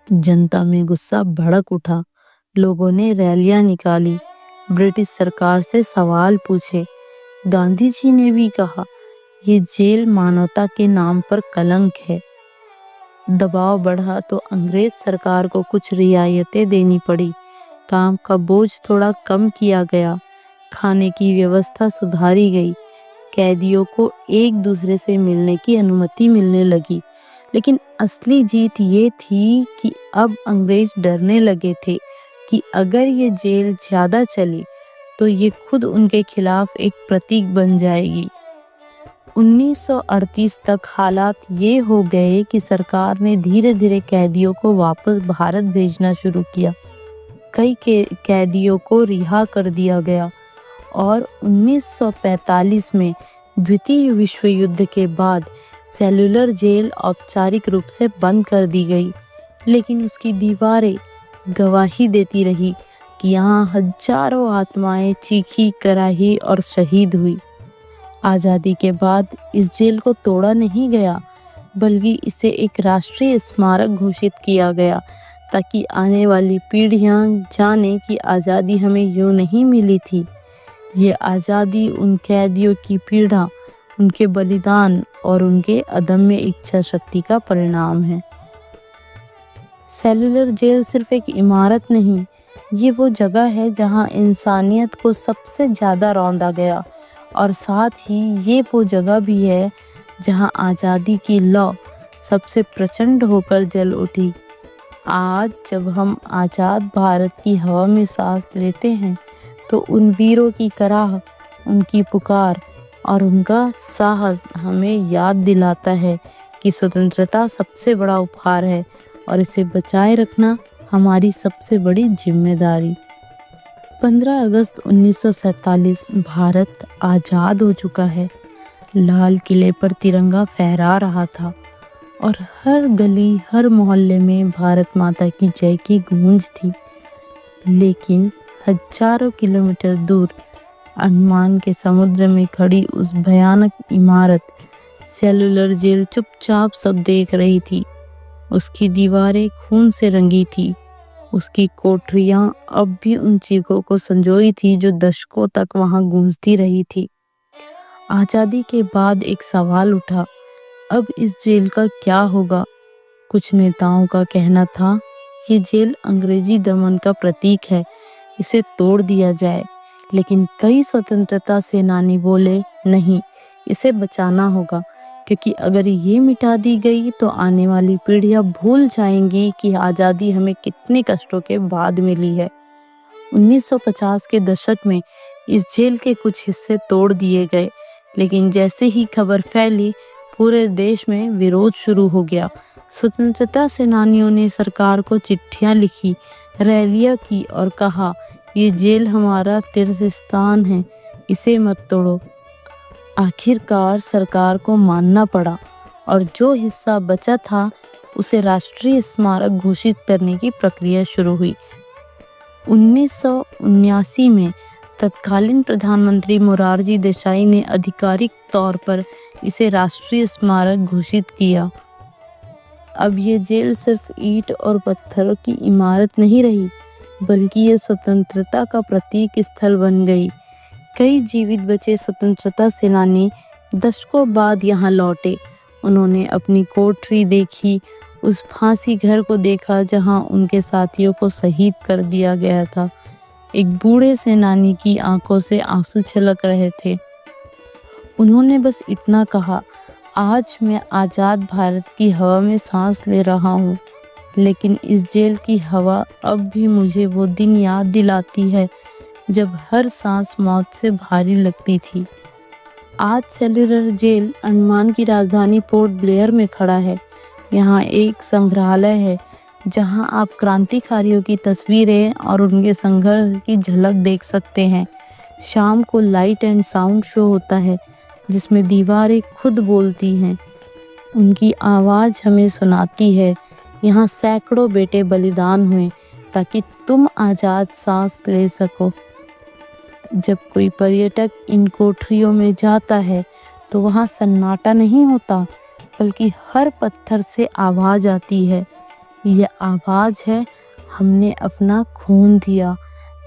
जनता में गुस्सा भड़क उठा। लोगों ने रैलियां निकाली, ब्रिटिश सरकार से सवाल पूछे। गांधी जी ने भी कहा, ये जेल मानवता के नाम पर कलंक है। दबाव बढ़ा तो अंग्रेज सरकार को कुछ रियायतें देनी पड़ी। काम का बोझ थोड़ा कम किया गया, खाने की व्यवस्था सुधारी गई, कैदियों को एक दूसरे से मिलने की अनुमति मिलने लगी। लेकिन असली जीत ये थी कि अब अंग्रेज डरने लगे थे कि अगर ये जेल ज्यादा चली तो ये खुद उनके खिलाफ एक प्रतीक बन जाएगी। 1938 तक हालात ये हो गए कि सरकार ने धीरे धीरे कैदियों को वापस भारत भेजना शुरू किया। कई कैदियों को रिहा कर दिया गया और 1945 में द्वितीय विश्व युद्ध के बाद सेल्युलर जेल औपचारिक रूप से बंद कर दी गई, लेकिन उसकी दीवारें गवाही देती रही कि यहाँ हजारों आत्माएं चीखी, कराही और शहीद हुई। आज़ादी के बाद इस जेल को तोड़ा नहीं गया, बल्कि इसे एक राष्ट्रीय स्मारक घोषित किया गया, ताकि आने वाली पीढ़ियां जाने कि आज़ादी हमें यूं नहीं मिली थी। ये आज़ादी उन कैदियों की पीड़ा, उनके बलिदान और उनके अदम्य इच्छा शक्ति का परिणाम है। सेल्युलर जेल सिर्फ एक इमारत नहीं, ये वो जगह है जहां इंसानियत को सबसे ज़्यादा रौंदा गया, और साथ ही ये वो जगह भी है जहां आज़ादी की लौ सबसे प्रचंड होकर जल उठी। आज जब हम आज़ाद भारत की हवा में सांस लेते हैं तो उन वीरों की कराह, उनकी पुकार और उनका साहस हमें याद दिलाता है कि स्वतंत्रता सबसे बड़ा उपहार है और इसे बचाए रखना हमारी सबसे बड़ी जिम्मेदारी। 15 अगस्त 1947 भारत आज़ाद हो चुका है। लाल किले पर तिरंगा फहरा रहा था और हर गली, हर मोहल्ले में भारत माता की जय की गूंज थी। लेकिन हजारों किलोमीटर दूर अंडमान के समुद्र में खड़ी उस भयानक इमारत सेल्युलर जेल चुपचाप सब देख रही थी। उसकी दीवारें खून से रंगी थी, उसकी कोठरियां अब भी उन चीखों को संजोई थी जो दशकों तक वहां गूंजती रही थी। आज़ादी के बाद एक सवाल उठा, अब इस जेल का क्या होगा? कुछ नेताओं का कहना था, ये जेल अंग्रेजी दमन का प्रतीक है, इसे तोड़ दिया जाए। लेकिन कई स्वतंत्रता सेनानी बोले, नहीं, इसे बचाना होगा, क्योंकि अगर ये मिटा दी गई तो आने वाली पीढ़ियां भूल जाएंगी कि आज़ादी हमें कितने कष्टों के बाद मिली है। 1950 के दशक में इस जेल के कुछ हिस्से तोड़ दिए गए, लेकिन जैसे ही खबर फैली पूरे देश में विरोध शुरू हो गया। स्वतंत्रता सेनानियों ने सरकार को चिट्ठियां लिखी, रैलियां की और कहा, ये जेल हमारा तीर्थ स्थान है, इसे मत तोड़ो। आखिरकार सरकार को मानना पड़ा और जो हिस्सा बचा था उसे राष्ट्रीय स्मारक घोषित करने की प्रक्रिया शुरू हुई। 1979 में तत्कालीन प्रधानमंत्री मोरारजी देसाई ने आधिकारिक तौर पर इसे राष्ट्रीय स्मारक घोषित किया। अब ये जेल सिर्फ ईंट और पत्थरों की इमारत नहीं रही, बल्कि ये स्वतंत्रता का प्रतीक स्थल बन गई। कई जीवित बचे स्वतंत्रता सेनानी दशकों बाद यहाँ लौटे। उन्होंने अपनी कोठरी देखी, उस फांसी घर को देखा जहाँ उनके साथियों को शहीद कर दिया गया था। एक बूढ़े सेनानी की आंखों से आंसू छलक रहे थे। उन्होंने बस इतना कहा, आज मैं आज़ाद भारत की हवा में सांस ले रहा हूँ, लेकिन इस जेल की हवा अब भी मुझे वो दिन याद दिलाती है जब हर सांस मौत से भारी लगती थी। आज सेल्युलर जेल अंडमान की राजधानी पोर्ट ब्लेयर में खड़ा है। यहाँ एक संग्रहालय है जहाँ आप क्रांतिकारियों की तस्वीरें और उनके संघर्ष की झलक देख सकते हैं। शाम को लाइट एंड साउंड शो होता है जिसमें दीवारें खुद बोलती हैं, उनकी आवाज़ हमें सुनाती है। यहाँ सैकड़ों बेटे बलिदान हुए ताकि तुम आज़ाद सांस ले सको। जब कोई पर्यटक इन कोठरियों में जाता है तो वहाँ सन्नाटा नहीं होता, बल्कि हर पत्थर से आवाज़ आती है। यह आवाज़ है, हमने अपना खून दिया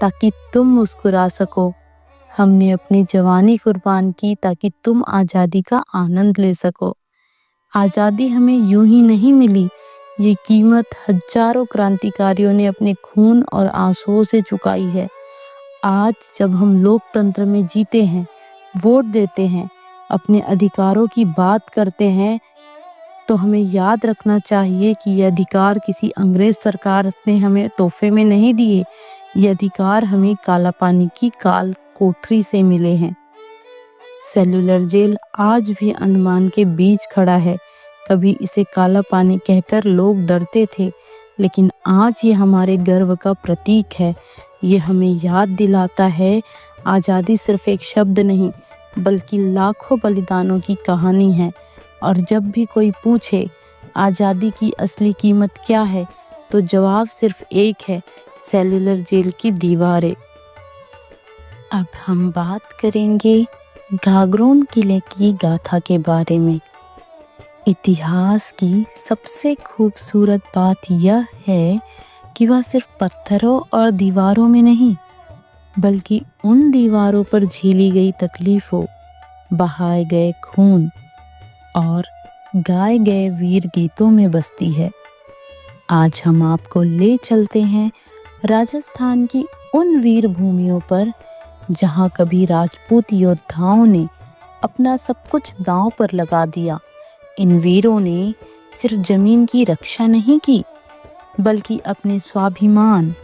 ताकि तुम मुस्कुरा सको। हमने अपनी जवानी कुर्बान की ताकि तुम आज़ादी का आनंद ले सको। आज़ादी हमें यूं ही नहीं मिली, ये कीमत हजारों क्रांतिकारियों ने अपने खून और आंसुओं से चुकाई है। आज जब हम लोकतंत्र में जीते हैं, वोट देते हैं, अपने अधिकारों की बात करते हैं, तो हमें याद रखना चाहिए कि ये अधिकार किसी अंग्रेज सरकार ने हमें तोहफे में नहीं दिए। ये अधिकार हमें काला पानी की काल कोठरी से मिले हैं। सेल्युलर जेल आज भी अंडमान के बीच खड़ा है। कभी इसे काला पानी कहकर लोग डरते थे, लेकिन आज ये हमारे गर्व का प्रतीक है। ये हमें याद दिलाता है, आज़ादी सिर्फ एक शब्द नहीं, बल्कि लाखों बलिदानों की कहानी है। और जब भी कोई पूछे आज़ादी की असली कीमत क्या है, तो जवाब सिर्फ एक है, सेल्युलर जेल की दीवारें। अब हम बात करेंगे गागरोन किले की गाथा के बारे में। इतिहास की सबसे खूबसूरत बात यह है कि वह सिर्फ पत्थरों और दीवारों में नहीं, बल्कि उन दीवारों पर झेली गई तकलीफों, बहाए गए खून और गाए गए वीर गीतों में बसती है। आज हम आपको ले चलते हैं राजस्थान की उन वीर भूमियों पर जहां कभी राजपूत योद्धाओं ने अपना सब कुछ दांव पर लगा दिया। इन वीरों ने सिर्फ जमीन की रक्षा नहीं की, बल्कि अपने स्वाभिमान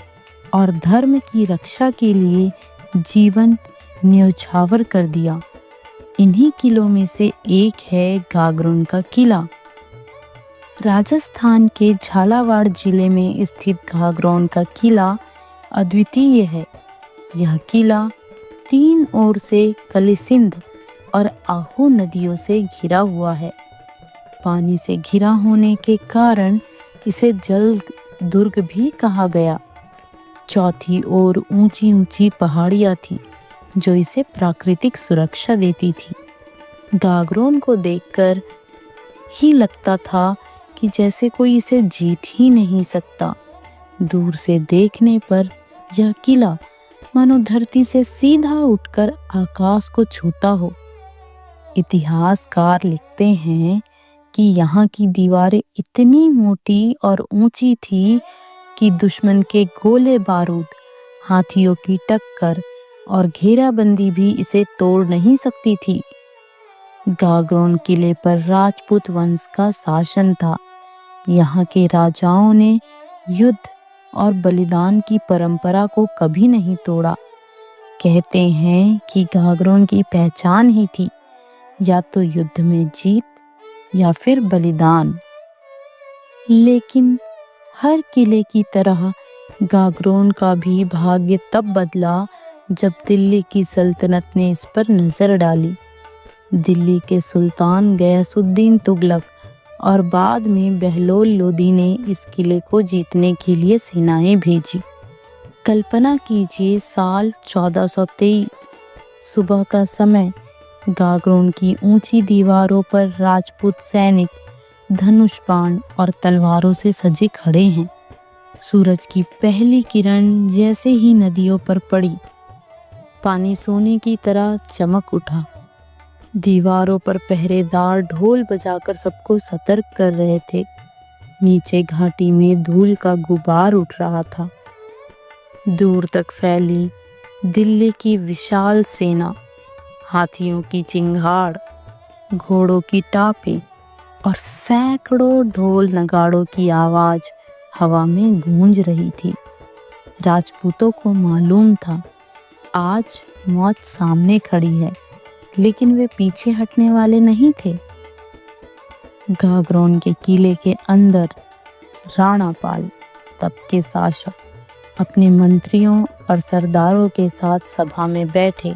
और धर्म की रक्षा के लिए जीवन न्यौछावर कर दिया। इन्हीं किलों में से एक है गागरोन का किला। राजस्थान के झालावाड़ जिले में स्थित गागरोन का किला अद्वितीय है। यह किला 3 ओर से कलिसिंध और आहू नदियों से घिरा हुआ है। पानी से घिरा होने के कारण इसे जल दुर्ग भी कहा गया। चौथी ओर ऊंची ऊंची पहाड़ियां थी जो इसे प्राकृतिक सुरक्षा देती थी। गागरोन को देखकर ही लगता था कि जैसे कोई इसे जीत ही नहीं सकता। दूर से देखने पर यह किला मानो धरती से सीधा उठकर आकाश को छूता हो। इतिहासकार लिखते हैं कि यहाँ की दीवारें इतनी मोटी और ऊंची थी कि दुश्मन के गोले बारूद, हाथियों की टक्कर और घेराबंदी भी इसे तोड़ नहीं सकती थी। गागरोन किले पर राजपूत वंश का शासन था। यहाँ के राजाओं ने युद्ध और बलिदान की परंपरा को कभी नहीं तोड़ा। कहते हैं कि गागरोन की पहचान ही थी या तो युद्ध में जीत या फिर बलिदान। लेकिन हर किले की तरह गागरोन का भी भाग्य तब बदला जब दिल्ली की सल्तनत ने इस पर नजर डाली। दिल्ली के सुल्तान गयासुद्दीन तुगलक और बाद में बहलोल लोदी ने इस किले को जीतने के लिए सेनाएं भेजी। कल्पना कीजिए, साल 1423 सुबह का समय। गागरोन की ऊंची दीवारों पर राजपूत सैनिक धनुष बाण और तलवारों से सजे खड़े हैं। सूरज की पहली किरण जैसे ही नदियों पर पड़ी, पानी सोने की तरह चमक उठा। दीवारों पर पहरेदार ढोल बजाकर सबको सतर्क कर रहे थे। नीचे घाटी में धूल का गुबार उठ रहा था। दूर तक फैली दिल्ली की विशाल सेना, हाथियों की चिंगाड़, घोड़ों की टापें और सैकड़ों ढोल नगाड़ों की आवाज़ हवा में गूंज रही थी। राजपूतों को मालूम था आज मौत सामने खड़ी है, लेकिन वे पीछे हटने वाले नहीं थे। गागरोन के किले के अंदर राणापाल, तब के शासक, अपने मंत्रियों और सरदारों के साथ सभा में बैठे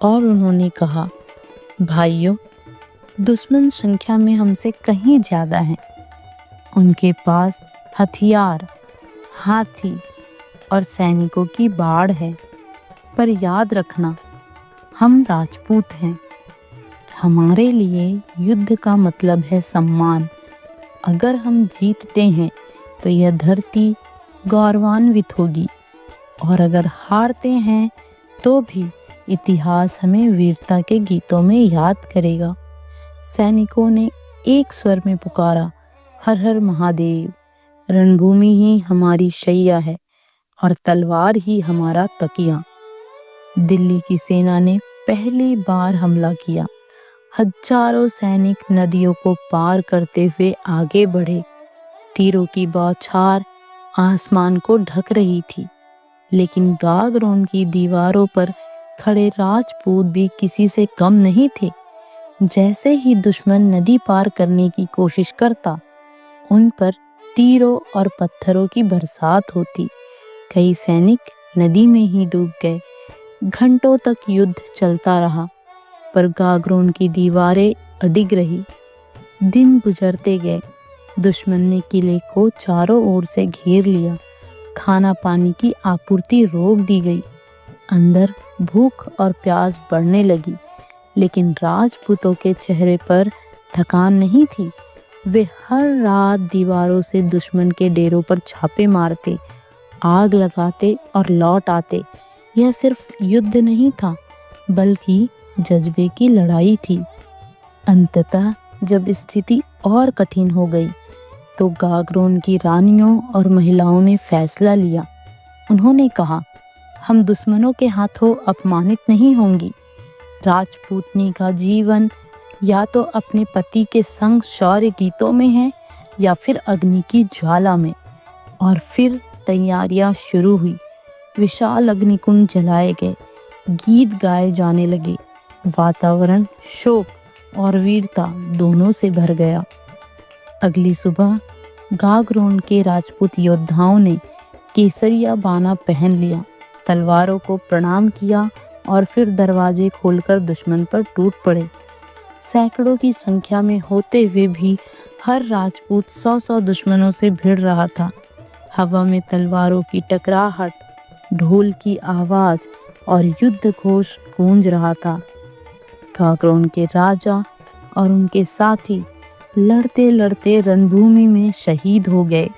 और उन्होंने कहा, भाइयों, दुश्मन संख्या में हमसे कहीं ज्यादा हैं। उनके पास हथियार, हाथी और सैनिकों की बाढ़ है, पर याद रखना, हम राजपूत हैं। हमारे लिए युद्ध का मतलब है सम्मान। अगर हम जीतते हैं तो यह धरती गौरवान्वित होगी, और अगर हारते हैं तो भी इतिहास हमें वीरता के गीतों में याद करेगा। सैनिकों ने एक स्वर में पुकारा, हर हर महादेव। रणभूमि ही हमारी शैया है और तलवार ही हमारा तकिया। दिल्ली की सेना ने पहली बार हमला किया। हजारों सैनिक नदियों को पार करते हुए आगे बढ़े। तीरों की बौछार आसमान को ढक रही थी, लेकिन गागरोन की दीवारों पर खड़े राजपूत भी किसी से कम नहीं थे। जैसे ही दुश्मन नदी पार करने की कोशिश करता, उन पर तीरों और पत्थरों की बरसात होती। कई सैनिक नदी में ही डूब गए। घंटों तक युद्ध चलता रहा, पर गागरोन की दीवारें अडिग रही। दिन गुजरते गए। दुश्मन ने किले को चारों ओर से घेर लिया। खाना पानी की आपूर्ति रोक दी गई। अंदर भूख और प्यास बढ़ने लगी, लेकिन राजपूतों के चेहरे पर थकान नहीं थी। वे हर रात दीवारों से दुश्मन के डेरों पर छापे मारते, आग लगाते और लौट आते। यह सिर्फ युद्ध नहीं था, बल्कि जज्बे की लड़ाई थी। अंततः जब स्थिति और कठिन हो गई, तो गागरोन की रानियों और महिलाओं ने फैसला लिया। उन्होंने कहा, हम दुश्मनों के हाथों अपमानित नहीं होंगी। राजपूतनी का जीवन या तो अपने पति के संग शौर्य गीतों में है, या फिर अग्नि की ज्वाला में। और फिर तैयारियां शुरू हुई। विशाल अग्निकुंड जलाए गए, गीत गाए जाने लगे। वातावरण शोक और वीरता दोनों से भर गया। अगली सुबह गागरोन के राजपूत योद्धाओं ने केसरिया बाना पहन लिया, तलवारों को प्रणाम किया और फिर दरवाजे खोलकर दुश्मन पर टूट पड़े। सैकड़ों की संख्या में होते हुए भी हर राजपूत 100-100 दुश्मनों से भिड़ रहा था। हवा में तलवारों की टकराहट, ढोल की आवाज और युद्ध घोष गूंज रहा था। गागरोन के राजा और उनके साथी लड़ते लड़ते रणभूमि में शहीद हो गए।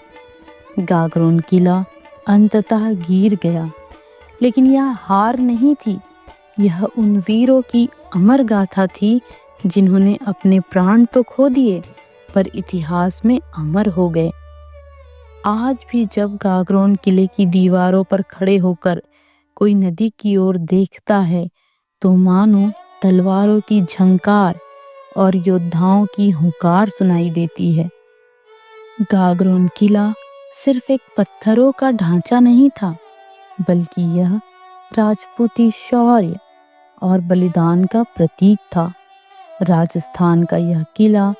गागरोन किला अंततः गिर गया, लेकिन यह हार नहीं थी। यह उन वीरों की अमर गाथा थी जिन्होंने अपने प्राण तो खो दिए, पर इतिहास में अमर हो गए। आज भी जब गागरोन किले की दीवारों पर खड़े होकर कोई नदी की ओर देखता है, तो मानो तलवारों की झंकार और योद्धाओं की हुंकार सुनाई देती है। गागरोन किला सिर्फ एक पत्थरों का ढांचा नहीं था, बल्कि यह राजपूती शौर्य और बलिदान का प्रतीक था। राजस्थान का यह किला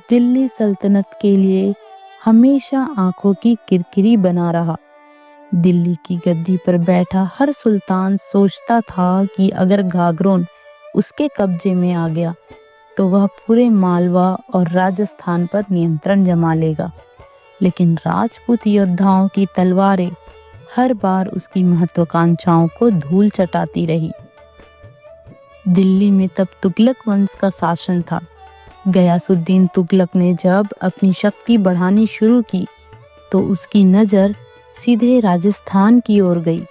दिल्ली सल्तनत के लिए हमेशा आंखों की किरकिरी बना रहा। दिल्ली की गद्दी पर बैठा हर सुल्तान सोचता था कि अगर गागरोन उसके कब्जे में आ गया, तो वह पूरे मालवा और राजस्थान पर नियंत्रण जमा लेगा। लेकिन राजपूत योद्धाओं की तलवारें हर बार उसकी महत्वाकांक्षाओं को धूल चटाती रही। दिल्ली में तब तुगलक वंश का शासन था। गयासुद्दीन तुगलक ने जब अपनी शक्ति बढ़ानी शुरू की, तो उसकी नज़र सीधे राजस्थान की ओर गई।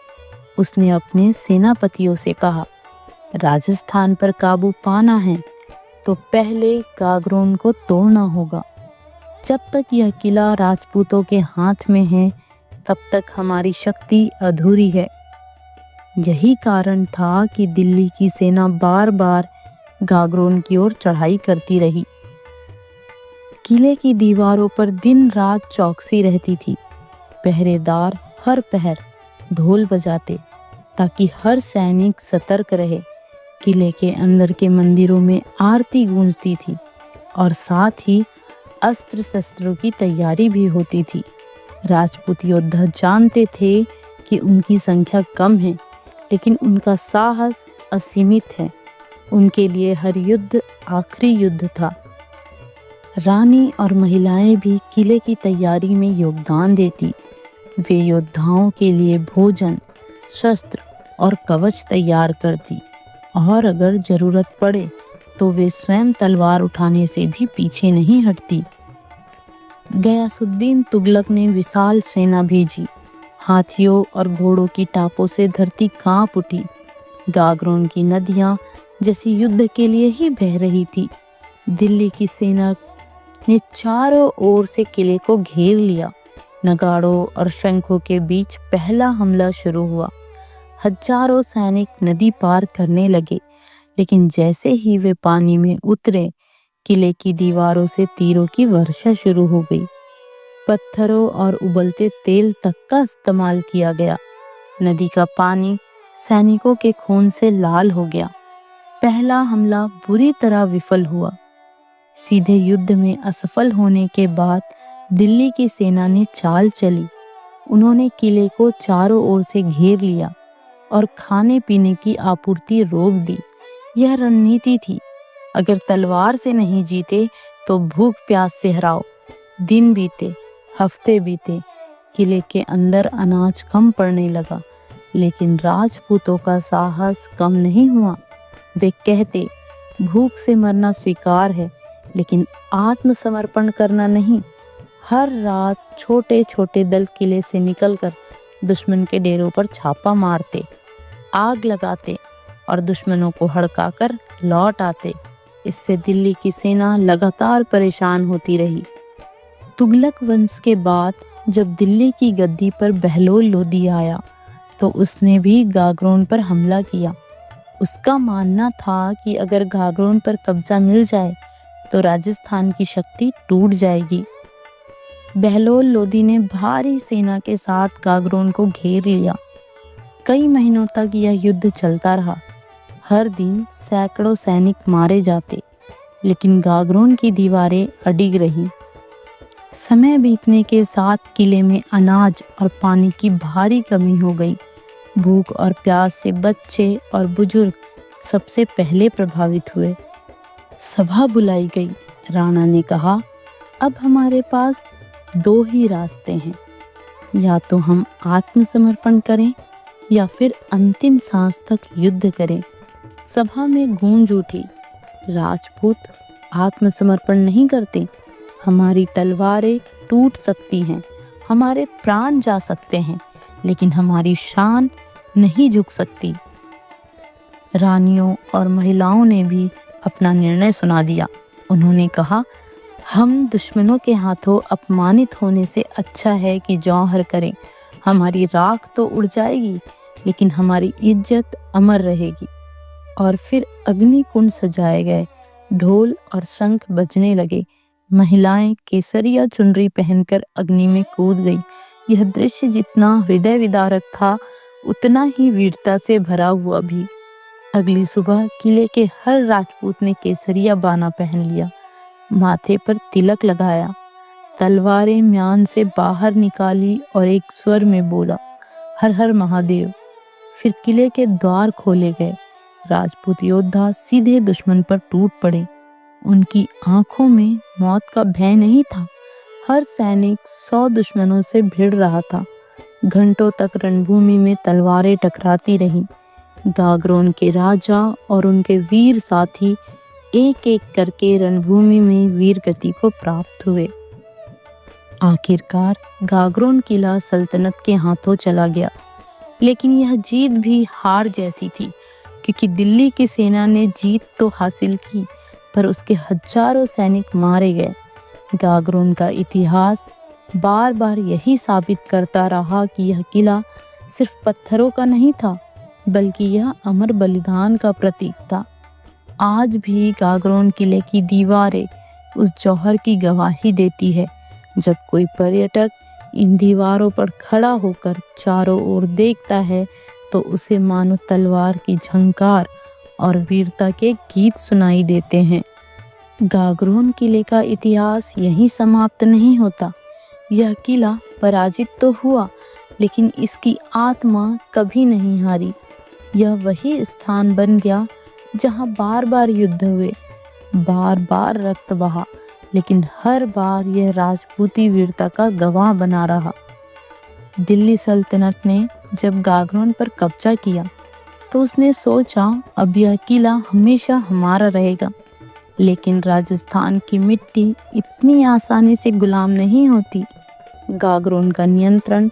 उसने अपने सेनापतियों से कहा, राजस्थान पर काबू पाना है तो पहले गागरोन को तोड़ना होगा। जब तक यह किला राजपूतों के हाथ में है, तब तक हमारी शक्ति अधूरी है। यही कारण था कि दिल्ली की सेना बार बार गागरोन की ओर चढ़ाई करती रही। किले की दीवारों पर दिन रात चौकसी रहती थी। पहरेदार हर पहर ढोल बजाते ताकि हर सैनिक सतर्क रहे। किले के अंदर के मंदिरों में आरती गूंजती थी और साथ ही अस्त्र शस्त्रों की तैयारी भी होती थी। राजपूत योद्धा जानते थे कि उनकी संख्या कम है, लेकिन उनका साहस असीमित है। उनके लिए हर युद्ध आखिरी युद्ध था। रानी और महिलाएं भी किले की तैयारी में योगदान देती। वे योद्धाओं के लिए भोजन, शस्त्र और कवच तैयार करती और अगर जरूरत पड़े तो वे स्वयं तलवार उठाने से भी पीछे नहीं हटती। गयासुद्दीन तुगलक ने विशाल सेना भेजी। हाथियों और घोड़ों की टापों से धरती कांप उठी। गागरोन की नदियां जैसे युद्ध के लिए ही बह रही थी। दिल्ली की सेना ने चारों ओर से किले को घेर लिया। नगाड़ों और शंखों के बीच पहला हमला शुरू हुआ। हजारों सैनिक नदी पार करने लगे, लेकिन जैसे ही वे पानी में उतरे, किले की दीवारों से तीरों की वर्षा शुरू हो गई। पत्थरों और उबलते तेल तक का इस्तेमाल किया गया। नदी का पानी सैनिकों के खून से लाल हो गया। पहला हमला बुरी तरह विफल हुआ। सीधे युद्ध में असफल होने के बाद दिल्ली की सेना ने चाल चली। उन्होंने किले को चारों ओर से घेर लिया और खाने पीने की आपूर्ति रोक दी। यह रणनीति थी, अगर तलवार से नहीं जीते तो भूख प्यास से हराओ। दिन बीते, हफ्ते बीते, किले के अंदर अनाज कम पड़ने लगा, लेकिन राजपूतों का साहस कम नहीं हुआ। वे कहते, भूख से मरना स्वीकार है, लेकिन आत्मसमर्पण करना नहीं। हर रात छोटे छोटे दल किले से निकलकर दुश्मन के डेरों पर छापा मारते, आग लगाते और दुश्मनों को हड़काकर लौट आते। इससे दिल्ली की सेना लगातार परेशान होती रही। तुगलक वंश के बाद जब दिल्ली की गद्दी पर बहलोल लोदी आया, तो उसने भी गागरोन पर हमला किया। उसका मानना था कि अगर गागरोन पर कब्जा मिल जाए तो राजस्थान की शक्ति टूट जाएगी। बहलोल लोदी ने भारी सेना के साथ गागरोन को घेर लिया। कई महीनों तक यह युद्ध चलता रहा। हर दिन सैकड़ों सैनिक मारे जाते, लेकिन गागरोन की दीवारें अडिग रही। समय बीतने के साथ किले में अनाज और पानी की भारी कमी हो गई। भूख और प्यास से बच्चे और बुजुर्ग सबसे पहले प्रभावित हुए। सभा बुलाई गई। राणा ने कहा, अब हमारे पास दो ही रास्ते हैं, या तो हम आत्मसमर्पण करें या फिर अंतिम सांस तक युद्ध करें। सभा में गूंज उठी, राजपूत आत्मसमर्पण नहीं करते। हमारी तलवारें टूट सकती हैं, हमारे प्राण जा सकते हैं, लेकिन हमारी शान नहीं झुक सकती। रानियों और महिलाओं ने भी अपना निर्णय सुना दिया। उन्होंने कहा, हम दुश्मनों के हाथों अपमानित होने से अच्छा है कि जौहर करें। हमारी राख तो उड़ जाएगी, लेकिन हमारी इज्जत अमर रहेगी। और फिर अग्नि कुंड सजाए गए, ढोल और शंख बजने लगे। महिलाएं केसरिया चुनरी पहनकर अग्नि में कूद गई। यह दृश्य जितना हृदय विदारक था, उतना ही वीरता से भरा हुआ भी। अगली सुबह किले के हर राजपूत ने केसरिया बाना पहन लिया, माथे पर तिलक लगाया, तलवारें म्यान से बाहर निकाली और एक स्वर में बोला, हर हर महादेव। फिर किले के द्वार खोले गए। राजपूत योद्धा सीधे दुश्मन पर टूट पड़े। उनकी आंखों में मौत का भय नहीं था। हर सैनिक 100 दुश्मनों से भिड़ रहा था। घंटों तक रणभूमि में तलवारें टकराती रहीं। गागरोन के राजा और उनके वीर साथी एक एक करके रणभूमि में वीर गति को प्राप्त हुए। आखिरकार गागरोन किला सल्तनत के हाथों चला गया, लेकिन यह जीत भी हार जैसी थी, क्योंकि दिल्ली की सेना ने जीत तो हासिल की, पर उसके हजारों सैनिक मारे गए। गागरोन का इतिहास बार बार यही साबित करता रहा कि यह किला सिर्फ पत्थरों का नहीं था, बल्कि यह अमर बलिदान का प्रतीक था। आज भी गागरोन किले की दीवारें उस जौहर की गवाही देती है। जब कोई पर्यटक इन दीवारों पर खड़ा होकर चारों ओर देखता है तो उसे मानो तलवार की झंकार और वीरता के गीत सुनाई देते हैं। गागरोन किले का इतिहास यहीं समाप्त नहीं होता। यह किला पराजित तो हुआ, लेकिन इसकी आत्मा कभी नहीं हारी। यह वही स्थान बन गया जहां बार बार युद्ध हुए, बार बार रक्त बहा, लेकिन हर बार यह राजपूती वीरता का गवाह बना रहा। दिल्ली सल्तनत ने जब गागरोन पर कब्जा किया तो उसने सोचा अब यह किला हमेशा हमारा रहेगा। लेकिन राजस्थान की मिट्टी इतनी आसानी से गुलाम नहीं होती। गागरोन का नियंत्रण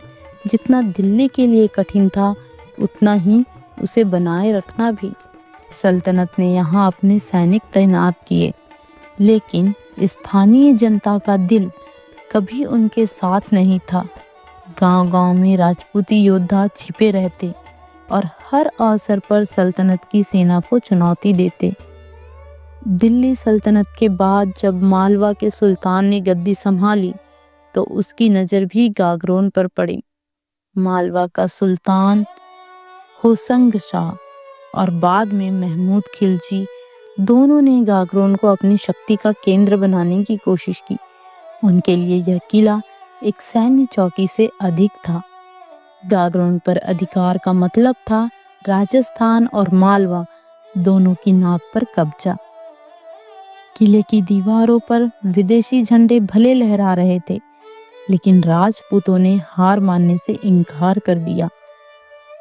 जितना दिल्ली के लिए कठिन था, उतना ही उसे बनाए रखना भी। सल्तनत ने यहाँ अपने सैनिक तैनात किए, लेकिन स्थानीय जनता का दिल कभी उनके साथ नहीं था। गांव-गांव में राजपूती योद्धा छिपे रहते और हर अवसर पर सल्तनत की सेना को चुनौती देते। दिल्ली सल्तनत के बाद जब मालवा के सुल्तान ने गद्दी संभाली तो उसकी नज़र भी गागरोन पर पड़ी। मालवा का सुल्तान होशंग शाह और बाद में महमूद खिलजी दोनों ने गागरोन को अपनी शक्ति का केंद्र बनाने की कोशिश की। उनके लिए यह किला एक सैन्य चौकी से अधिक था। गागरोन पर अधिकार का मतलब था राजस्थान और मालवा दोनों की नाक पर कब्जा। किले की दीवारों पर विदेशी झंडे भले लहरा रहे थे, लेकिन राजपूतों ने हार मानने से इनकार कर दिया।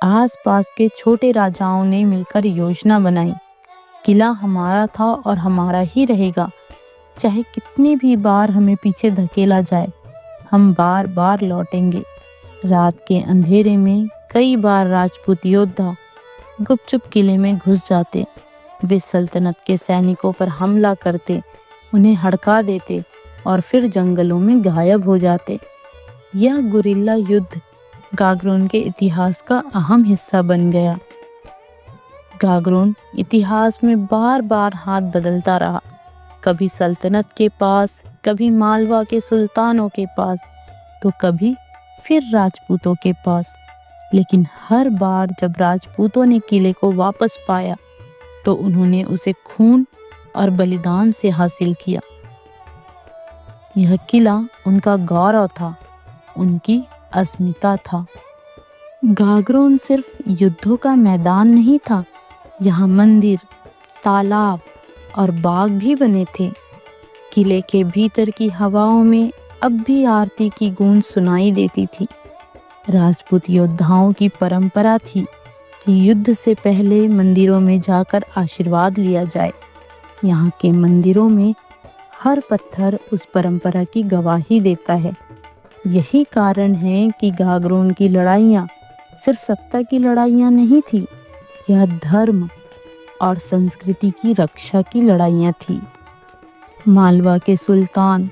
आसपास के छोटे राजाओं ने मिलकर योजना बनाई। किला हमारा था और हमारा ही रहेगा, चाहे कितनी भी बार हमें पीछे धकेला जाए, हम बार बार लौटेंगे। रात के अंधेरे में कई बार राजपूत योद्धा गुपचुप किले में घुस जाते। वे सल्तनत के सैनिकों पर हमला करते, उन्हें हड़का देते और फिर जंगलों में गायब हो जाते। यह गुरिल्ला युद्ध गागरोन के इतिहास का अहम हिस्सा बन गया। गागरोन इतिहास में बार बार हाथ बदलता रहा, कभी सल्तनत के पास, कभी मालवा के सुल्तानों के पास, तो कभी फिर राजपूतों के पास। लेकिन हर बार जब राजपूतों ने किले को वापस पाया तो उन्होंने उसे खून और बलिदान से हासिल किया। यह किला उनका गौरव था, उनकी अस्मिता था। गागरोन सिर्फ युद्धों का मैदान नहीं था, यहाँ मंदिर, तालाब और बाग भी बने थे। किले के भीतर की हवाओं में अब भी आरती की गूंज सुनाई देती थी। राजपूत योद्धाओं की परंपरा थी कि युद्ध से पहले मंदिरों में जाकर आशीर्वाद लिया जाए। यहाँ के मंदिरों में हर पत्थर उस परंपरा की गवाही देता है। यही कारण है कि गागरोन की लड़ाइयाँ सिर्फ सत्ता की लड़ाइयाँ नहीं थी, यह धर्म और संस्कृति की रक्षा की लड़ाइयाँ थी। मालवा के सुल्तान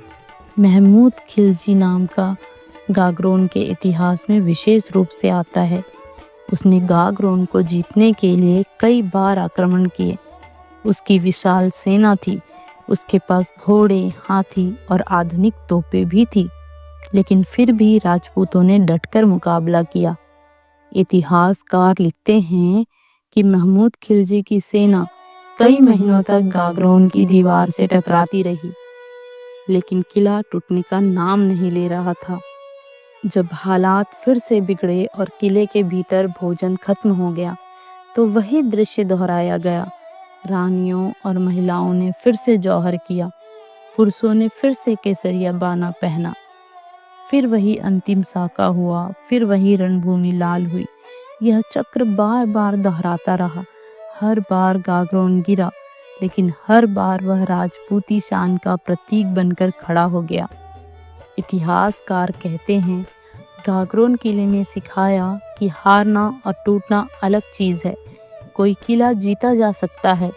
महमूद खिलजी नाम का गागरोन के इतिहास में विशेष रूप से आता है। उसने गागरोन को जीतने के लिए कई बार आक्रमण किए। उसकी विशाल सेना थी, उसके पास घोड़े, हाथी और आधुनिक तोपें भी थी, लेकिन फिर भी राजपूतों ने डटकर मुकाबला किया। इतिहासकार लिखते हैं कि महमूद खिलजी की सेना कई महीनों तक गागरोन की दीवार से टकराती रही, लेकिन किला टूटने का नाम नहीं ले रहा था। जब हालात फिर से बिगड़े और किले के भीतर भोजन खत्म हो गया तो वही दृश्य दोहराया गया। रानियों और महिलाओं ने फिर से जौहर किया, पुरुषों ने फिर से केसरिया बाना पहना। फिर वही अंतिम साका हुआ, फिर वही रणभूमि लाल हुई। यह चक्र बार बार दोहराता रहा। हर बार गागरोन गिरा, लेकिन हर बार वह राजपूती शान का प्रतीक बनकर खड़ा हो गया। इतिहासकार कहते हैं, गागरोन किले ने सिखाया कि हारना और टूटना अलग चीज़ है। कोई किला जीता जा सकता है,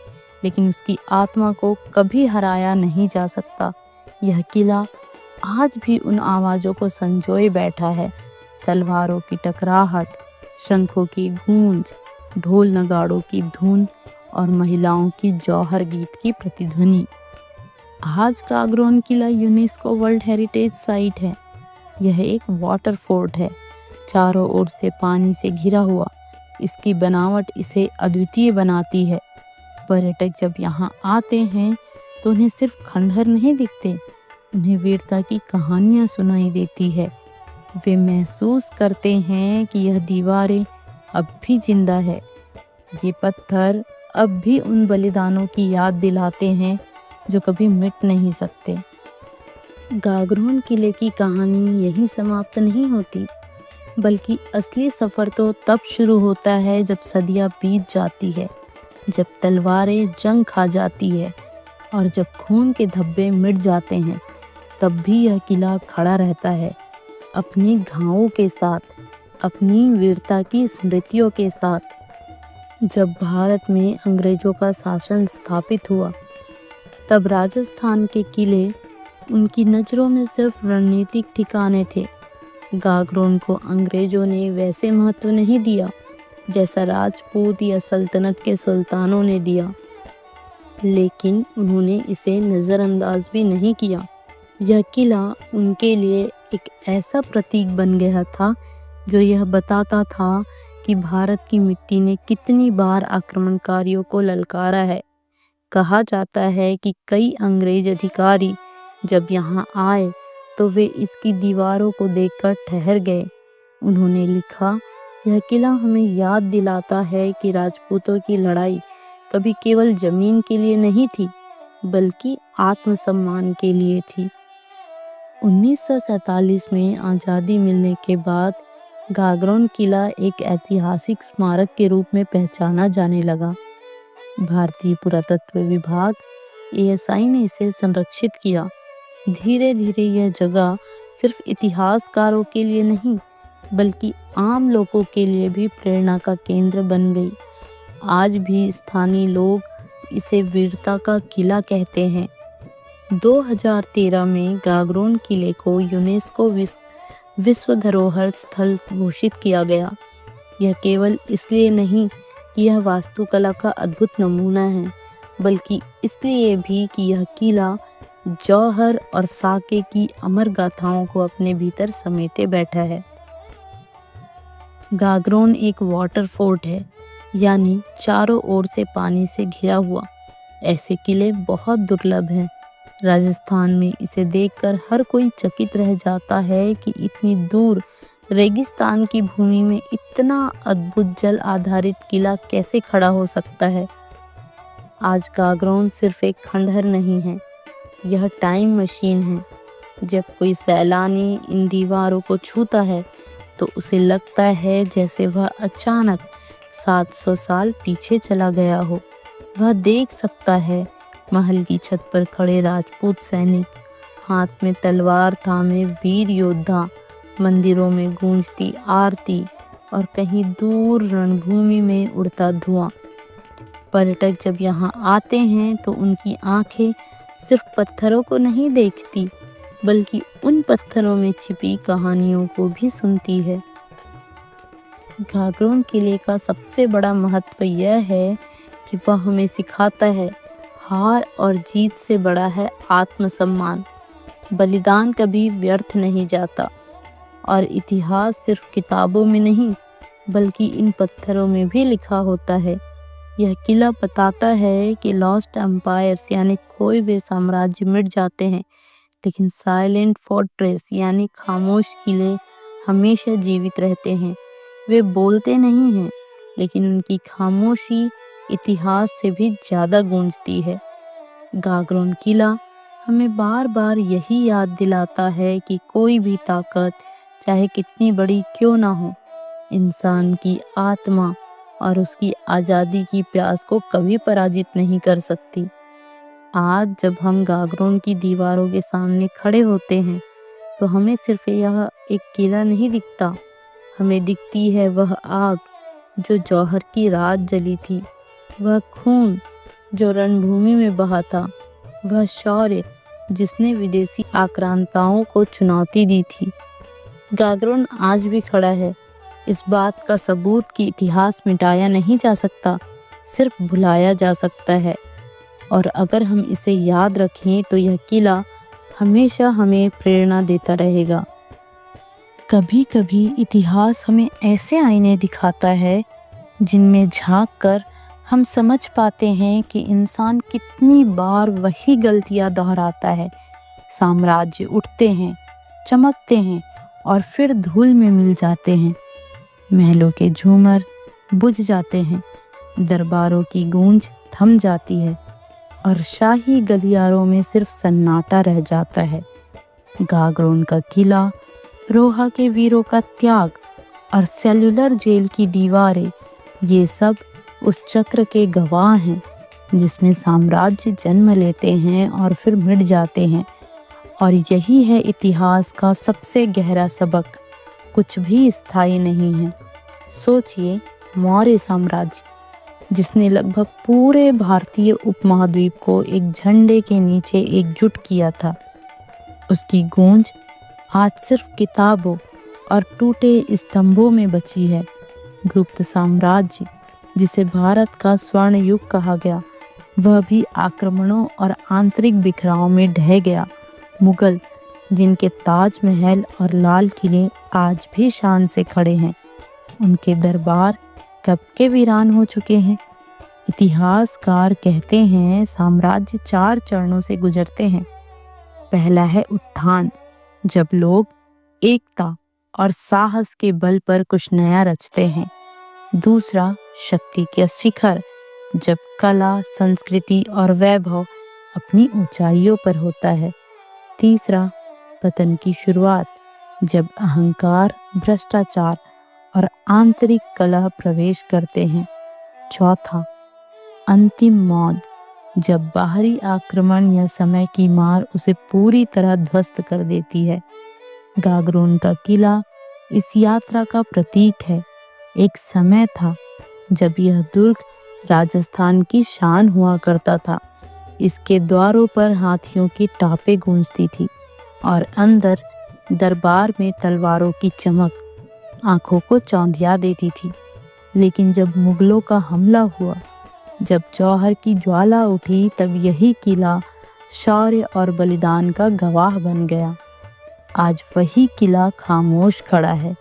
लेकिन उसकी आत्मा को कभी हराया नहीं जा सकता। यह किला आज भी उन आवाज़ों को संजोए बैठा है, तलवारों की टकराहट, शंखों की गूंज, ढोल नगाड़ों की धुन और महिलाओं की जौहर गीत की प्रतिध्वनि। आज गागरोन किला यूनेस्को वर्ल्ड हेरिटेज साइट है। यह एक वाटर फोर्ट है, चारों ओर से पानी से घिरा हुआ। इसकी बनावट इसे अद्वितीय बनाती है। पर्यटक जब यहाँ आते हैं तो उन्हें सिर्फ खंडहर नहीं दिखते, उन्हें वीरता की कहानियाँ सुनाई देती है। वे महसूस करते हैं कि यह दीवारें अब भी जिंदा है। ये पत्थर अब भी उन बलिदानों की याद दिलाते हैं जो कभी मिट नहीं सकते। गागरोन किले की कहानी यहीं समाप्त नहीं होती, बल्कि असली सफ़र तो तब शुरू होता है जब सदियां बीत जाती है, जब तलवारें जंग खा जाती है और जब खून के धब्बे मिट जाते हैं। तब भी यह किला खड़ा रहता है, अपने घावों के साथ, अपनी वीरता की स्मृतियों के साथ। जब भारत में अंग्रेजों का शासन स्थापित हुआ, तब राजस्थान के किले उनकी नज़रों में सिर्फ रणनीतिक ठिकाने थे। गागरोन को अंग्रेजों ने वैसे महत्व नहीं दिया जैसा राजपूत या सल्तनत के सुल्तानों ने दिया, लेकिन उन्होंने इसे नज़रअंदाज भी नहीं किया। यह किला उनके लिए एक ऐसा प्रतीक बन गया था जो यह बताता था कि भारत की मिट्टी ने कितनी बार आक्रमणकारियों को ललकारा है। कहा जाता है कि कई अंग्रेज अधिकारी जब यहाँ आए तो वे इसकी दीवारों को देखकर ठहर गए। उन्होंने लिखा, यह किला हमें याद दिलाता है कि राजपूतों की लड़ाई कभी केवल जमीन के लिए नहीं थी, बल्कि आत्मसम्मान के लिए थी। 1947 में आज़ादी मिलने के बाद गागरोन किला एक ऐतिहासिक स्मारक के रूप में पहचाना जाने लगा। भारतीय पुरातत्व विभाग ASI ने इसे संरक्षित किया। धीरे धीरे यह जगह सिर्फ इतिहासकारों के लिए नहीं, बल्कि आम लोगों के लिए भी प्रेरणा का केंद्र बन गई। आज भी स्थानीय लोग इसे वीरता का किला कहते हैं। 2013 में गागरोन किले को यूनेस्को विश्व धरोहर स्थल घोषित किया गया। यह केवल इसलिए नहीं कि यह वास्तुकला का अद्भुत नमूना है, बल्कि इसलिए भी कि यह किला जौहर और साके की अमर गाथाओं को अपने भीतर समेटे बैठा है। गागरोन एक वाटर फोर्ट है, यानी चारों ओर से पानी से घिरा हुआ। ऐसे किले बहुत दुर्लभ हैं। राजस्थान में इसे देखकर हर कोई चकित रह जाता है कि इतनी दूर रेगिस्तान की भूमि में इतना अद्भुत जल आधारित किला कैसे खड़ा हो सकता है। आज गागरोन सिर्फ एक खंडहर नहीं है, यह टाइम मशीन है। जब कोई सैलानी इन दीवारों को छूता है तो उसे लगता है जैसे वह अचानक 700 साल पीछे चला गया हो। वह देख सकता है महल की छत पर खड़े राजपूत सैनिक, हाथ में तलवार थामे वीर योद्धा, मंदिरों में गूंजती आरती और कहीं दूर रणभूमि में उड़ता धुआं। पर्यटक जब यहाँ आते हैं तो उनकी आंखें सिर्फ पत्थरों को नहीं देखती, बल्कि उन पत्थरों में छिपी कहानियों को भी सुनती है। गागरोन किले का सबसे बड़ा महत्व यह है कि वह हमें सिखाता है, हार और जीत से बड़ा है आत्मसम्मान। बलिदान कभी व्यर्थ नहीं जाता और इतिहास सिर्फ किताबों में नहीं, बल्कि इन पत्थरों में भी लिखा होता है। यह किला बताता है कि लॉस्ट एम्पायर्स यानी खोए हुए साम्राज्य मिट जाते हैं, लेकिन साइलेंट फोर्ट्रेस यानी खामोश किले हमेशा जीवित रहते हैं। वे बोलते नहीं हैं, लेकिन उनकी खामोशी इतिहास से भी ज़्यादा गूंजती है। गागरोन किला हमें बार बार यही याद दिलाता है कि कोई भी ताकत, चाहे कितनी बड़ी क्यों ना हो, इंसान की आत्मा और उसकी आज़ादी की प्यास को कभी पराजित नहीं कर सकती। आज जब हम गागरोन की दीवारों के सामने खड़े होते हैं तो हमें सिर्फ यह एक किला नहीं दिखता, हमें दिखती है वह आग जो जौहर की रात जली थी, वह खून जो रणभूमि में बहा था, वह शौर्य जिसने विदेशी आक्रांताओं को चुनौती दी थी। गागरोन आज भी खड़ा है, इस बात का सबूत कि इतिहास मिटाया नहीं जा सकता, सिर्फ भुलाया जा सकता है। और अगर हम इसे याद रखें तो यह किला हमेशा हमें प्रेरणा देता रहेगा। कभी कभी इतिहास हमें ऐसे आईने दिखाता है जिनमें झांक कर हम समझ पाते हैं कि इंसान कितनी बार वही गलतियां दोहराता है। साम्राज्य उठते हैं, चमकते हैं और फिर धूल में मिल जाते हैं। महलों के झूमर बुझ जाते हैं, दरबारों की गूंज थम जाती है और शाही गलियारों में सिर्फ सन्नाटा रह जाता है। गागरोन का किला, रोहा के वीरों का त्याग और सेल्यूलर जेल की दीवारें, ये सब उस चक्र के गवाह हैं जिसमें साम्राज्य जन्म लेते हैं और फिर मिट जाते हैं। और यही है इतिहास का सबसे गहरा सबक, कुछ भी स्थायी नहीं है। सोचिए, मौर्य साम्राज्य जिसने लगभग पूरे भारतीय उपमहाद्वीप को एक झंडे के नीचे एकजुट किया था, उसकी गूंज आज सिर्फ किताबों और टूटे स्तंभों में बची है। गुप्त साम्राज्य जिसे भारत का स्वर्ण युग कहा गया, वह भी आक्रमणों और आंतरिक बिखराव में ढह गया। मुगल जिनके ताजमहल और लाल किले आज भी शान से खड़े हैं, उनके दरबार कब के वीरान हो चुके हैं। इतिहासकार कहते हैं साम्राज्य 4 चरणों से गुजरते हैं। पहला है उत्थान, जब लोग एकता और साहस के बल पर कुछ नया रचते हैं। दूसरा शक्ति के शिखर, जब कला, संस्कृति और वैभव अपनी ऊंचाइयों पर होता है। तीसरा पतन की शुरुआत, जब अहंकार, भ्रष्टाचार और आंतरिक कलह प्रवेश करते हैं। चौथा अंतिम मौत, जब बाहरी आक्रमण या समय की मार उसे पूरी तरह ध्वस्त कर देती है। गागरोन का किला इस यात्रा का प्रतीक है। एक समय था जब यह दुर्ग राजस्थान की शान हुआ करता था। इसके द्वारों पर हाथियों की टापें गूंजती थी और अंदर दरबार में तलवारों की चमक आंखों को चौंधिया देती थी। लेकिन जब मुगलों का हमला हुआ, जब जौहर की ज्वाला उठी, तब यही किला शौर्य और बलिदान का गवाह बन गया। आज वही किला खामोश खड़ा है,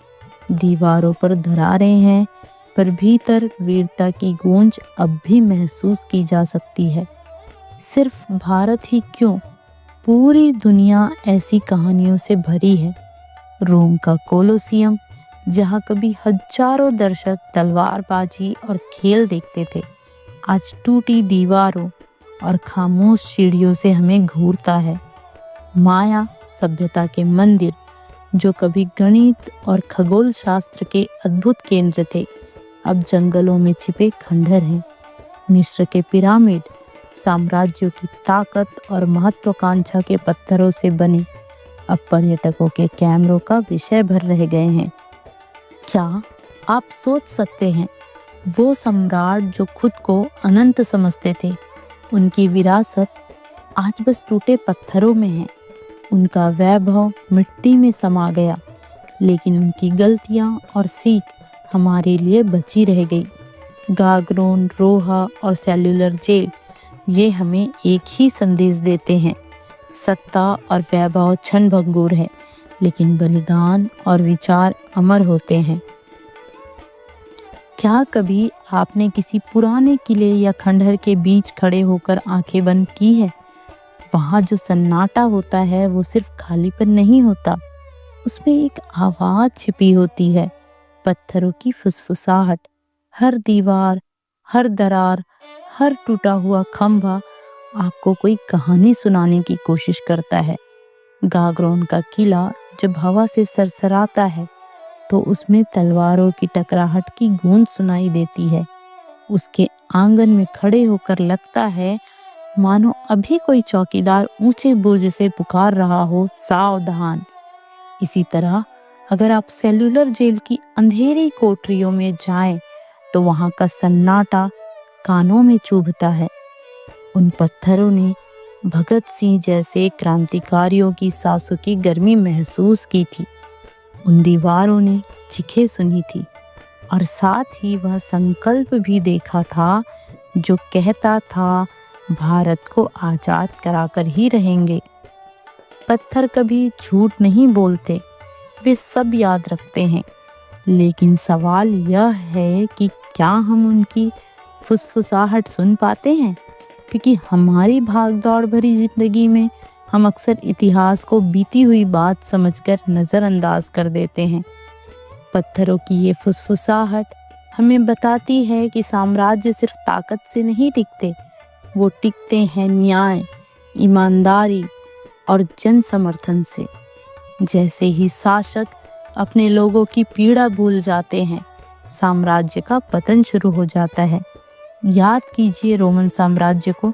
दीवारों पर दरारें हैं, पर भीतर वीरता की गूंज अब भी महसूस की जा सकती है। सिर्फ भारत ही क्यों, पूरी दुनिया ऐसी कहानियों से भरी है। रोम का कोलोसियम, जहाँ कभी हजारों दर्शक तलवारबाजी और खेल देखते थे, आज टूटी दीवारों और खामोश सीढ़ियों से हमें घूरता है। माया सभ्यता के मंदिर, जो कभी गणित और खगोल शास्त्र के अद्भुत केंद्र थे, अब जंगलों में छिपे खंडहर हैं। मिस्र के पिरामिड साम्राज्यों की ताकत और महत्वाकांक्षा के पत्थरों से बने, अब पर्यटकों के कैमरों का विषय भर रह गए हैं। क्या आप सोच सकते हैं, वो सम्राट जो खुद को अनंत समझते थे, उनकी विरासत आज बस टूटे पत्थरों में है। उनका वैभव मिट्टी में समा गया, लेकिन उनकी गलतियां और सीख हमारे लिए बची रह गई। गागरोन, रोहा और सेल्यूलर जेल, ये हमें एक ही संदेश देते हैं, सत्ता और वैभव क्षणभंगुर है, लेकिन बलिदान और विचार अमर होते हैं। क्या कभी आपने किसी पुराने किले या खंडहर के बीच खड़े होकर आंखें बंद की है? वहाँ जो सन्नाटा होता है वो सिर्फ खालीपन नहीं होता, उसमें एक आवाज़ छिपी होती है, पत्थरों की फुसफुसाहट। हर दीवार, हर दरार, हर टूटा हुआ खंभा आपको कोई कहानी सुनाने की कोशिश करता है। गागरोन का किला जब हवा से सरसराता है तो उसमें तलवारों की टकराहट की गूंज सुनाई देती है। उसके आंगन में खड़े होकर लगता है मानो अभी कोई चौकीदार ऊंचे बुर्ज से पुकार रहा हो, सावधान। इसी तरह अगर आप सेल्यूलर जेल की अंधेरी कोठरियों में जाएं, तो वहां का सन्नाटा कानों में चुभता है। उन पत्थरों ने भगत सिंह जैसे क्रांतिकारियों की सांसों की गर्मी महसूस की थी। उन दीवारों ने चीखें सुनी थी और साथ ही वह संकल्प भी देखा था जो कहता था, भारत को आज़ाद कराकर ही रहेंगे। पत्थर कभी झूठ नहीं बोलते, वे सब याद रखते हैं। लेकिन सवाल यह है कि क्या हम उनकी फुसफुसाहट सुन पाते हैं? क्योंकि हमारी भागदौड़ भरी जिंदगी में हम अक्सर इतिहास को बीती हुई बात समझकर नज़रअंदाज कर देते हैं। पत्थरों की ये फुसफुसाहट हमें बताती है कि साम्राज्य सिर्फ ताकत से नहीं टिकते, वो टिकते हैं न्याय, ईमानदारी और जन समर्थन से। जैसे ही शासक अपने लोगों की पीड़ा भूल जाते हैं, साम्राज्य का पतन शुरू हो जाता है। याद कीजिए रोमन साम्राज्य को,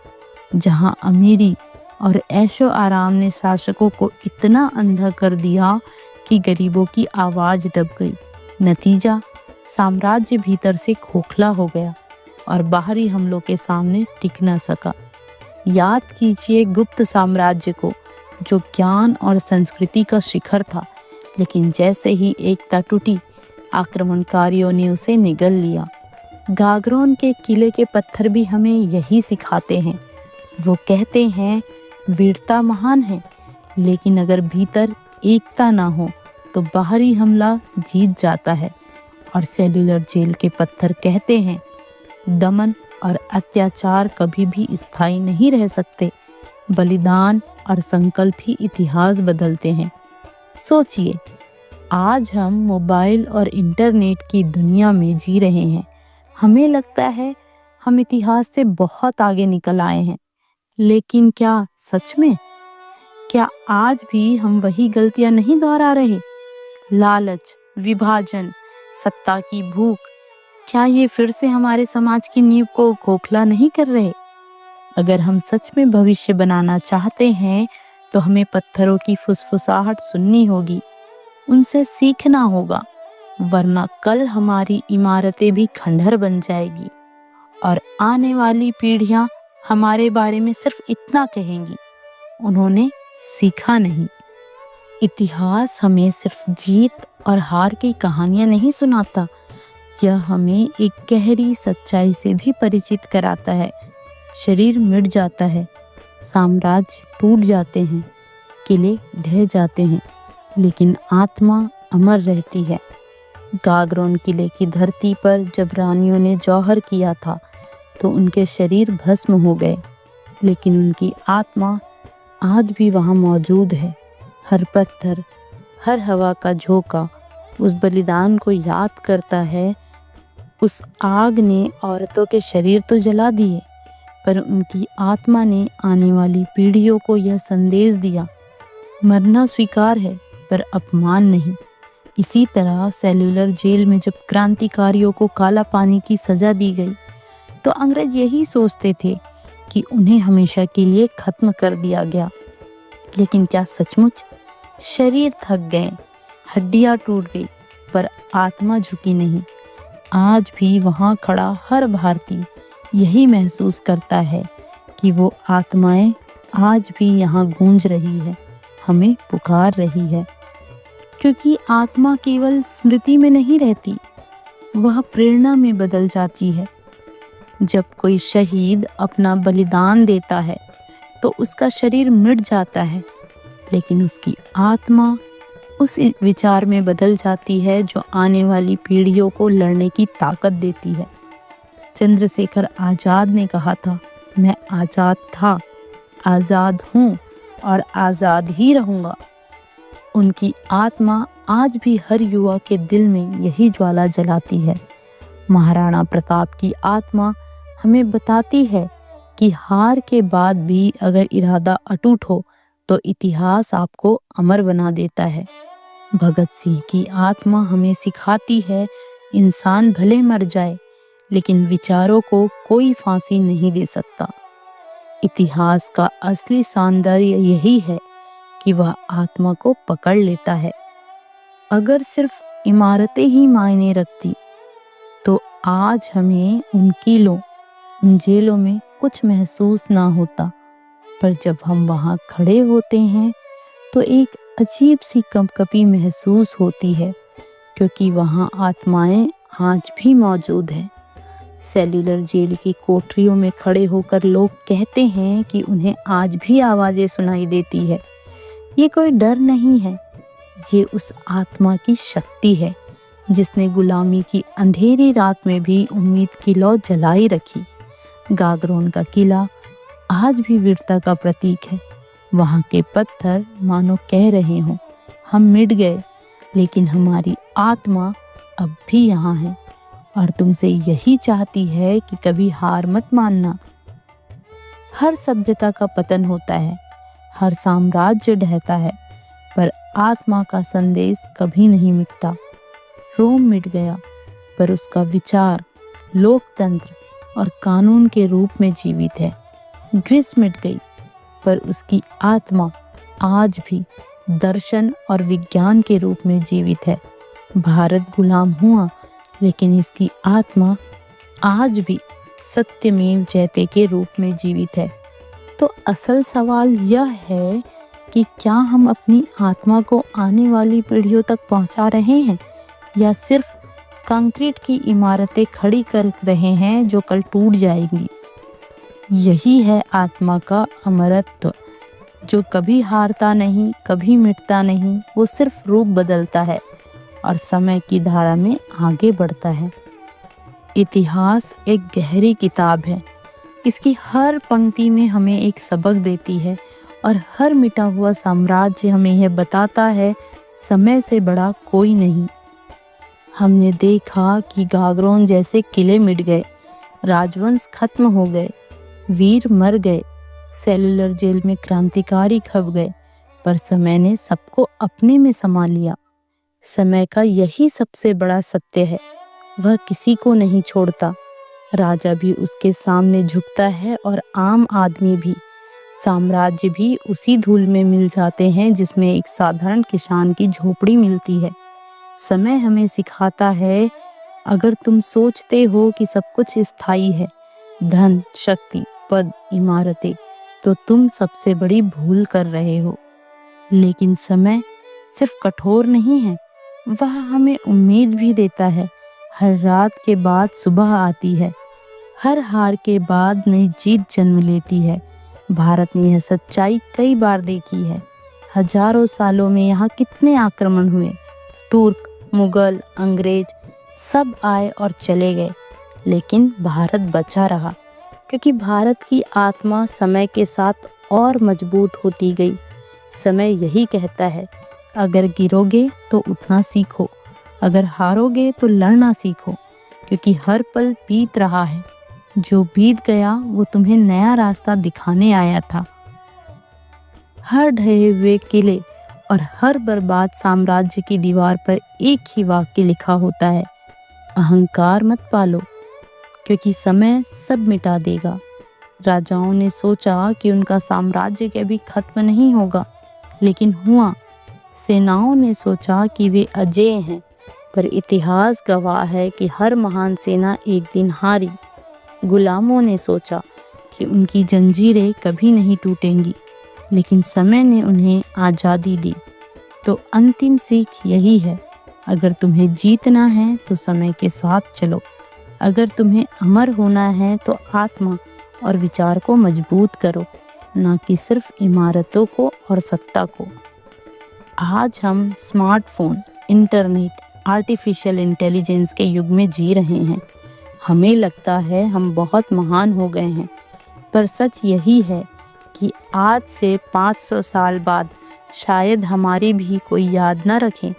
जहां अमीरी और ऐशो आराम ने शासकों को इतना अंधा कर दिया कि गरीबों की आवाज़ दब गई। नतीजा, साम्राज्य भीतर से खोखला हो गया और बाहरी हमलों के सामने टिक न सका। याद कीजिए गुप्त साम्राज्य को, जो ज्ञान और संस्कृति का शिखर था, लेकिन जैसे ही एकता टूटी, आक्रमणकारियों ने उसे निगल लिया। गागरोन के किले के पत्थर भी हमें यही सिखाते हैं। वो कहते हैं वीरता महान है, लेकिन अगर भीतर एकता ना हो तो बाहरी हमला जीत जाता है। और सेल्यूलर जेल के पत्थर कहते हैं दमन और अत्याचार कभी भी स्थायी नहीं रह सकते, बलिदान और संकल्प ही इतिहास बदलते हैं। सोचिए, आज हम मोबाइल और इंटरनेट की दुनिया में जी रहे हैं। हमें लगता है हम इतिहास से बहुत आगे निकल आए हैं, लेकिन क्या सच में? क्या आज भी हम वही गलतियां नहीं दोहरा रहे? लालच, विभाजन, सत्ता की भूख, क्या ये फिर से हमारे समाज की नींव को खोखला नहीं कर रहे? अगर हम सच में भविष्य बनाना चाहते हैं तो हमें पत्थरों की फुसफुसाहट सुननी होगी, उनसे सीखना होगा, वरना कल हमारी इमारतें भी खंडहर बन जाएगी और आने वाली पीढ़ियां हमारे बारे में सिर्फ इतना कहेंगी, उन्होंने सीखा नहीं। इतिहास हमें सिर्फ जीत और हार की कहानियां नहीं सुनाता, यह हमें एक गहरी सच्चाई से भी परिचित कराता है। शरीर मिट जाता है, साम्राज्य टूट जाते हैं, किले ढह जाते हैं, लेकिन आत्मा अमर रहती है। गागरोन किले की धरती पर जब रानियों ने जौहर किया था तो उनके शरीर भस्म हो गए, लेकिन उनकी आत्मा आज भी वहाँ मौजूद है। हर पत्थर, हर हवा का झोंका उस बलिदान को याद करता है। उस आग ने औरतों के शरीर तो जला दिए, पर उनकी आत्मा ने आने वाली पीढ़ियों को यह संदेश दिया, मरना स्वीकार है पर अपमान नहीं। इसी तरह सेल्यूलर जेल में जब क्रांतिकारियों को काला पानी की सज़ा दी गई तो अंग्रेज यही सोचते थे कि उन्हें हमेशा के लिए खत्म कर दिया गया। लेकिन क्या सचमुच? शरीर थक गए, हड्डियां टूट गई, पर आत्मा झुकी नहीं। आज भी वहाँ खड़ा हर भारतीय यही महसूस करता है कि वो आत्माएं आज भी यहाँ गूंज रही है, हमें पुकार रही है। क्योंकि आत्मा केवल स्मृति में नहीं रहती, वह प्रेरणा में बदल जाती है। जब कोई शहीद अपना बलिदान देता है तो उसका शरीर मिट जाता है, लेकिन उसकी आत्मा उस विचार में बदल जाती है जो आने वाली पीढ़ियों को लड़ने की ताकत देती है। चंद्रशेखर आज़ाद ने कहा था, मैं आज़ाद था, आज़ाद हूँ और आज़ाद ही रहूँगा। उनकी आत्मा आज भी हर युवा के दिल में यही ज्वाला जलाती है। महाराणा प्रताप की आत्मा हमें बताती है कि हार के बाद भी अगर इरादा अटूट हो तो इतिहास आपको अमर बना देता है। भगत सिंह की आत्मा हमें सिखाती है, इंसान भले मर जाए लेकिन विचारों को कोई फांसी नहीं दे सकता। इतिहास का असली सौंदर्य यही है कि वह आत्मा को पकड़ लेता है। अगर सिर्फ इमारतें ही मायने रखती तो आज हमें उन किलों, उन जेलों में कुछ महसूस ना होता। पर जब हम वहाँ खड़े होते हैं तो एक अजीब सी कंपकपी महसूस होती है, क्योंकि वहाँ आत्माएं आज भी मौजूद हैं। सेल्यूलर जेल की कोठरियों में खड़े होकर लोग कहते हैं कि उन्हें आज भी आवाज़ें सुनाई देती है। ये कोई डर नहीं है, ये उस आत्मा की शक्ति है जिसने गुलामी की अंधेरी रात में भी उम्मीद की लौ जलाई रखी। गागरोन का किला आज भी वीरता का प्रतीक है। वहाँ के पत्थर मानो कह रहे हों, हम मिट गए लेकिन हमारी आत्मा अब भी यहाँ है और तुमसे यही चाहती है कि कभी हार मत मानना। हर सभ्यता का पतन होता है, हर साम्राज्य ढहता है, पर आत्मा का संदेश कभी नहीं मिटता। रोम मिट गया, पर उसका विचार लोकतंत्र और कानून के रूप में जीवित है। ग्रीस मिट गई, पर उसकी आत्मा आज भी दर्शन और विज्ञान के रूप में जीवित है। भारत गुलाम हुआ, लेकिन इसकी आत्मा आज भी सत्यमेव जयते के रूप में जीवित है। तो असल सवाल यह है कि क्या हम अपनी आत्मा को आने वाली पीढ़ियों तक पहुंचा रहे हैं या सिर्फ कंक्रीट की इमारतें खड़ी कर रहे हैं जो कल टूट जाएंगी। यही है आत्मा का अमरत्व, जो कभी हारता नहीं, कभी मिटता नहीं, वो सिर्फ रूप बदलता है और समय की धारा में आगे बढ़ता है। इतिहास एक गहरी किताब है, इसकी हर पंक्ति में हमें एक सबक देती है और हर मिटा हुआ साम्राज्य हमें यह बताता है समय से बड़ा कोई नहीं। हमने देखा कि गागरोन जैसे किले मिट गए, राजवंश खत्म हो गए, वीर मर गए, सेल्यूलर जेल में क्रांतिकारी खप गए, पर समय ने सबको अपने में समा लिया। समय का यही सबसे बड़ा सत्य है, वह किसी को नहीं छोड़ता। राजा भी उसके सामने झुकता है और आम आदमी भी। साम्राज्य भी उसी धूल में मिल जाते हैं जिसमें एक साधारण किसान की झोपड़ी मिलती है। समय हमें सिखाता है, अगर तुम सोचते हो कि सब कुछ स्थायी है, धन, शक्ति, पद, इमारतें, तो तुम सबसे बड़ी भूल कर रहे हो। लेकिन समय सिर्फ कठोर नहीं है, वह हमें उम्मीद भी देता है। हर रात के बाद सुबह आती है, हर हार के बाद नई जीत जन्म लेती है। भारत ने यह सच्चाई कई बार देखी है। हजारों सालों में यहाँ कितने आक्रमण हुए, तुर्क, मुगल, अंग्रेज सब आए और चले गए, लेकिन भारत बचा रहा, क्योंकि भारत की आत्मा समय के साथ और मजबूत होती गई। समय यही कहता है, अगर गिरोगे तो उठना सीखो, अगर हारोगे तो लड़ना सीखो, क्योंकि हर पल बीत रहा है। जो बीत गया वो तुम्हें नया रास्ता दिखाने आया था। हर ढहे हुए किले और हर बर्बाद साम्राज्य की दीवार पर एक ही वाक्य लिखा होता है, अहंकार मत पालो, क्योंकि समय सब मिटा देगा। राजाओं ने सोचा कि उनका साम्राज्य कभी खत्म नहीं होगा, लेकिन हुआ। सेनाओं ने सोचा कि वे अजेय हैं, पर इतिहास गवाह है कि हर महान सेना एक दिन हारी। गुलामों ने सोचा कि उनकी जंजीरें कभी नहीं टूटेंगी, लेकिन समय ने उन्हें आज़ादी दी। तो अंतिम सीख यही है, अगर तुम्हें जीतना है तो समय के साथ चलो, अगर तुम्हें अमर होना है तो आत्मा और विचार को मजबूत करो, ना कि सिर्फ इमारतों को और सत्ता को। आज हम स्मार्टफोन, इंटरनेट, आर्टिफिशियल इंटेलिजेंस के युग में जी रहे हैं। हमें लगता है हम बहुत महान हो गए हैं, पर सच यही है कि आज से 500 साल बाद शायद हमारी भी कोई याद न रखे,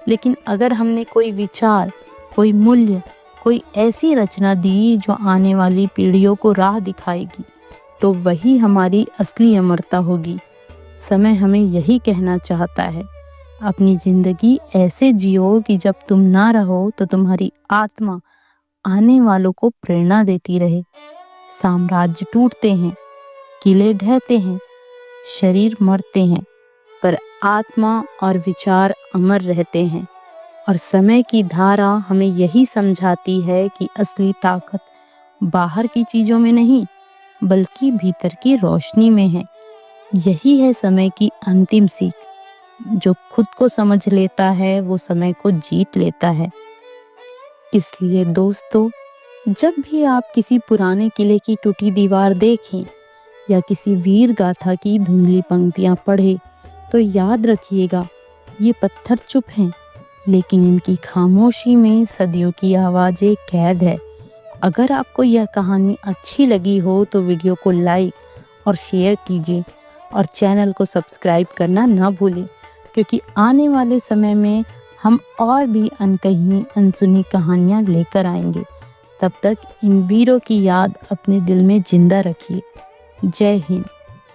लेकिन अगर हमने कोई विचार, कोई मूल्य, कोई ऐसी रचना दी जो आने वाली पीढ़ियों को राह दिखाएगी, तो वही हमारी असली अमरता होगी। समय हमें यही कहना चाहता है, अपनी जिंदगी ऐसे जियो कि जब तुम ना रहो तो तुम्हारी आत्मा आने वालों को प्रेरणा देती रहे। साम्राज्य टूटते हैं, किले ढहते हैं, शरीर मरते हैं, पर आत्मा और विचार अमर रहते हैं। और समय की धारा हमें यही समझाती है कि असली ताकत बाहर की चीज़ों में नहीं, बल्कि भीतर की रोशनी में है। यही है समय की अंतिम सीख, जो खुद को समझ लेता है वो समय को जीत लेता है। इसलिए दोस्तों, जब भी आप किसी पुराने किले की टूटी दीवार देखें या किसी वीर गाथा की धुंधली पंक्तियां पढ़ें, तो याद रखिएगा, ये पत्थर चुप हैं, लेकिन इनकी खामोशी में सदियों की आवाज़ें कैद है। अगर आपको यह कहानी अच्छी लगी हो तो वीडियो को लाइक और शेयर कीजिए और चैनल को सब्सक्राइब करना ना भूलें, क्योंकि आने वाले समय में हम और भी अनकही अनसुनी कहानियाँ लेकर आएंगे। तब तक इन वीरों की याद अपने दिल में जिंदा रखिए। जय हिंद।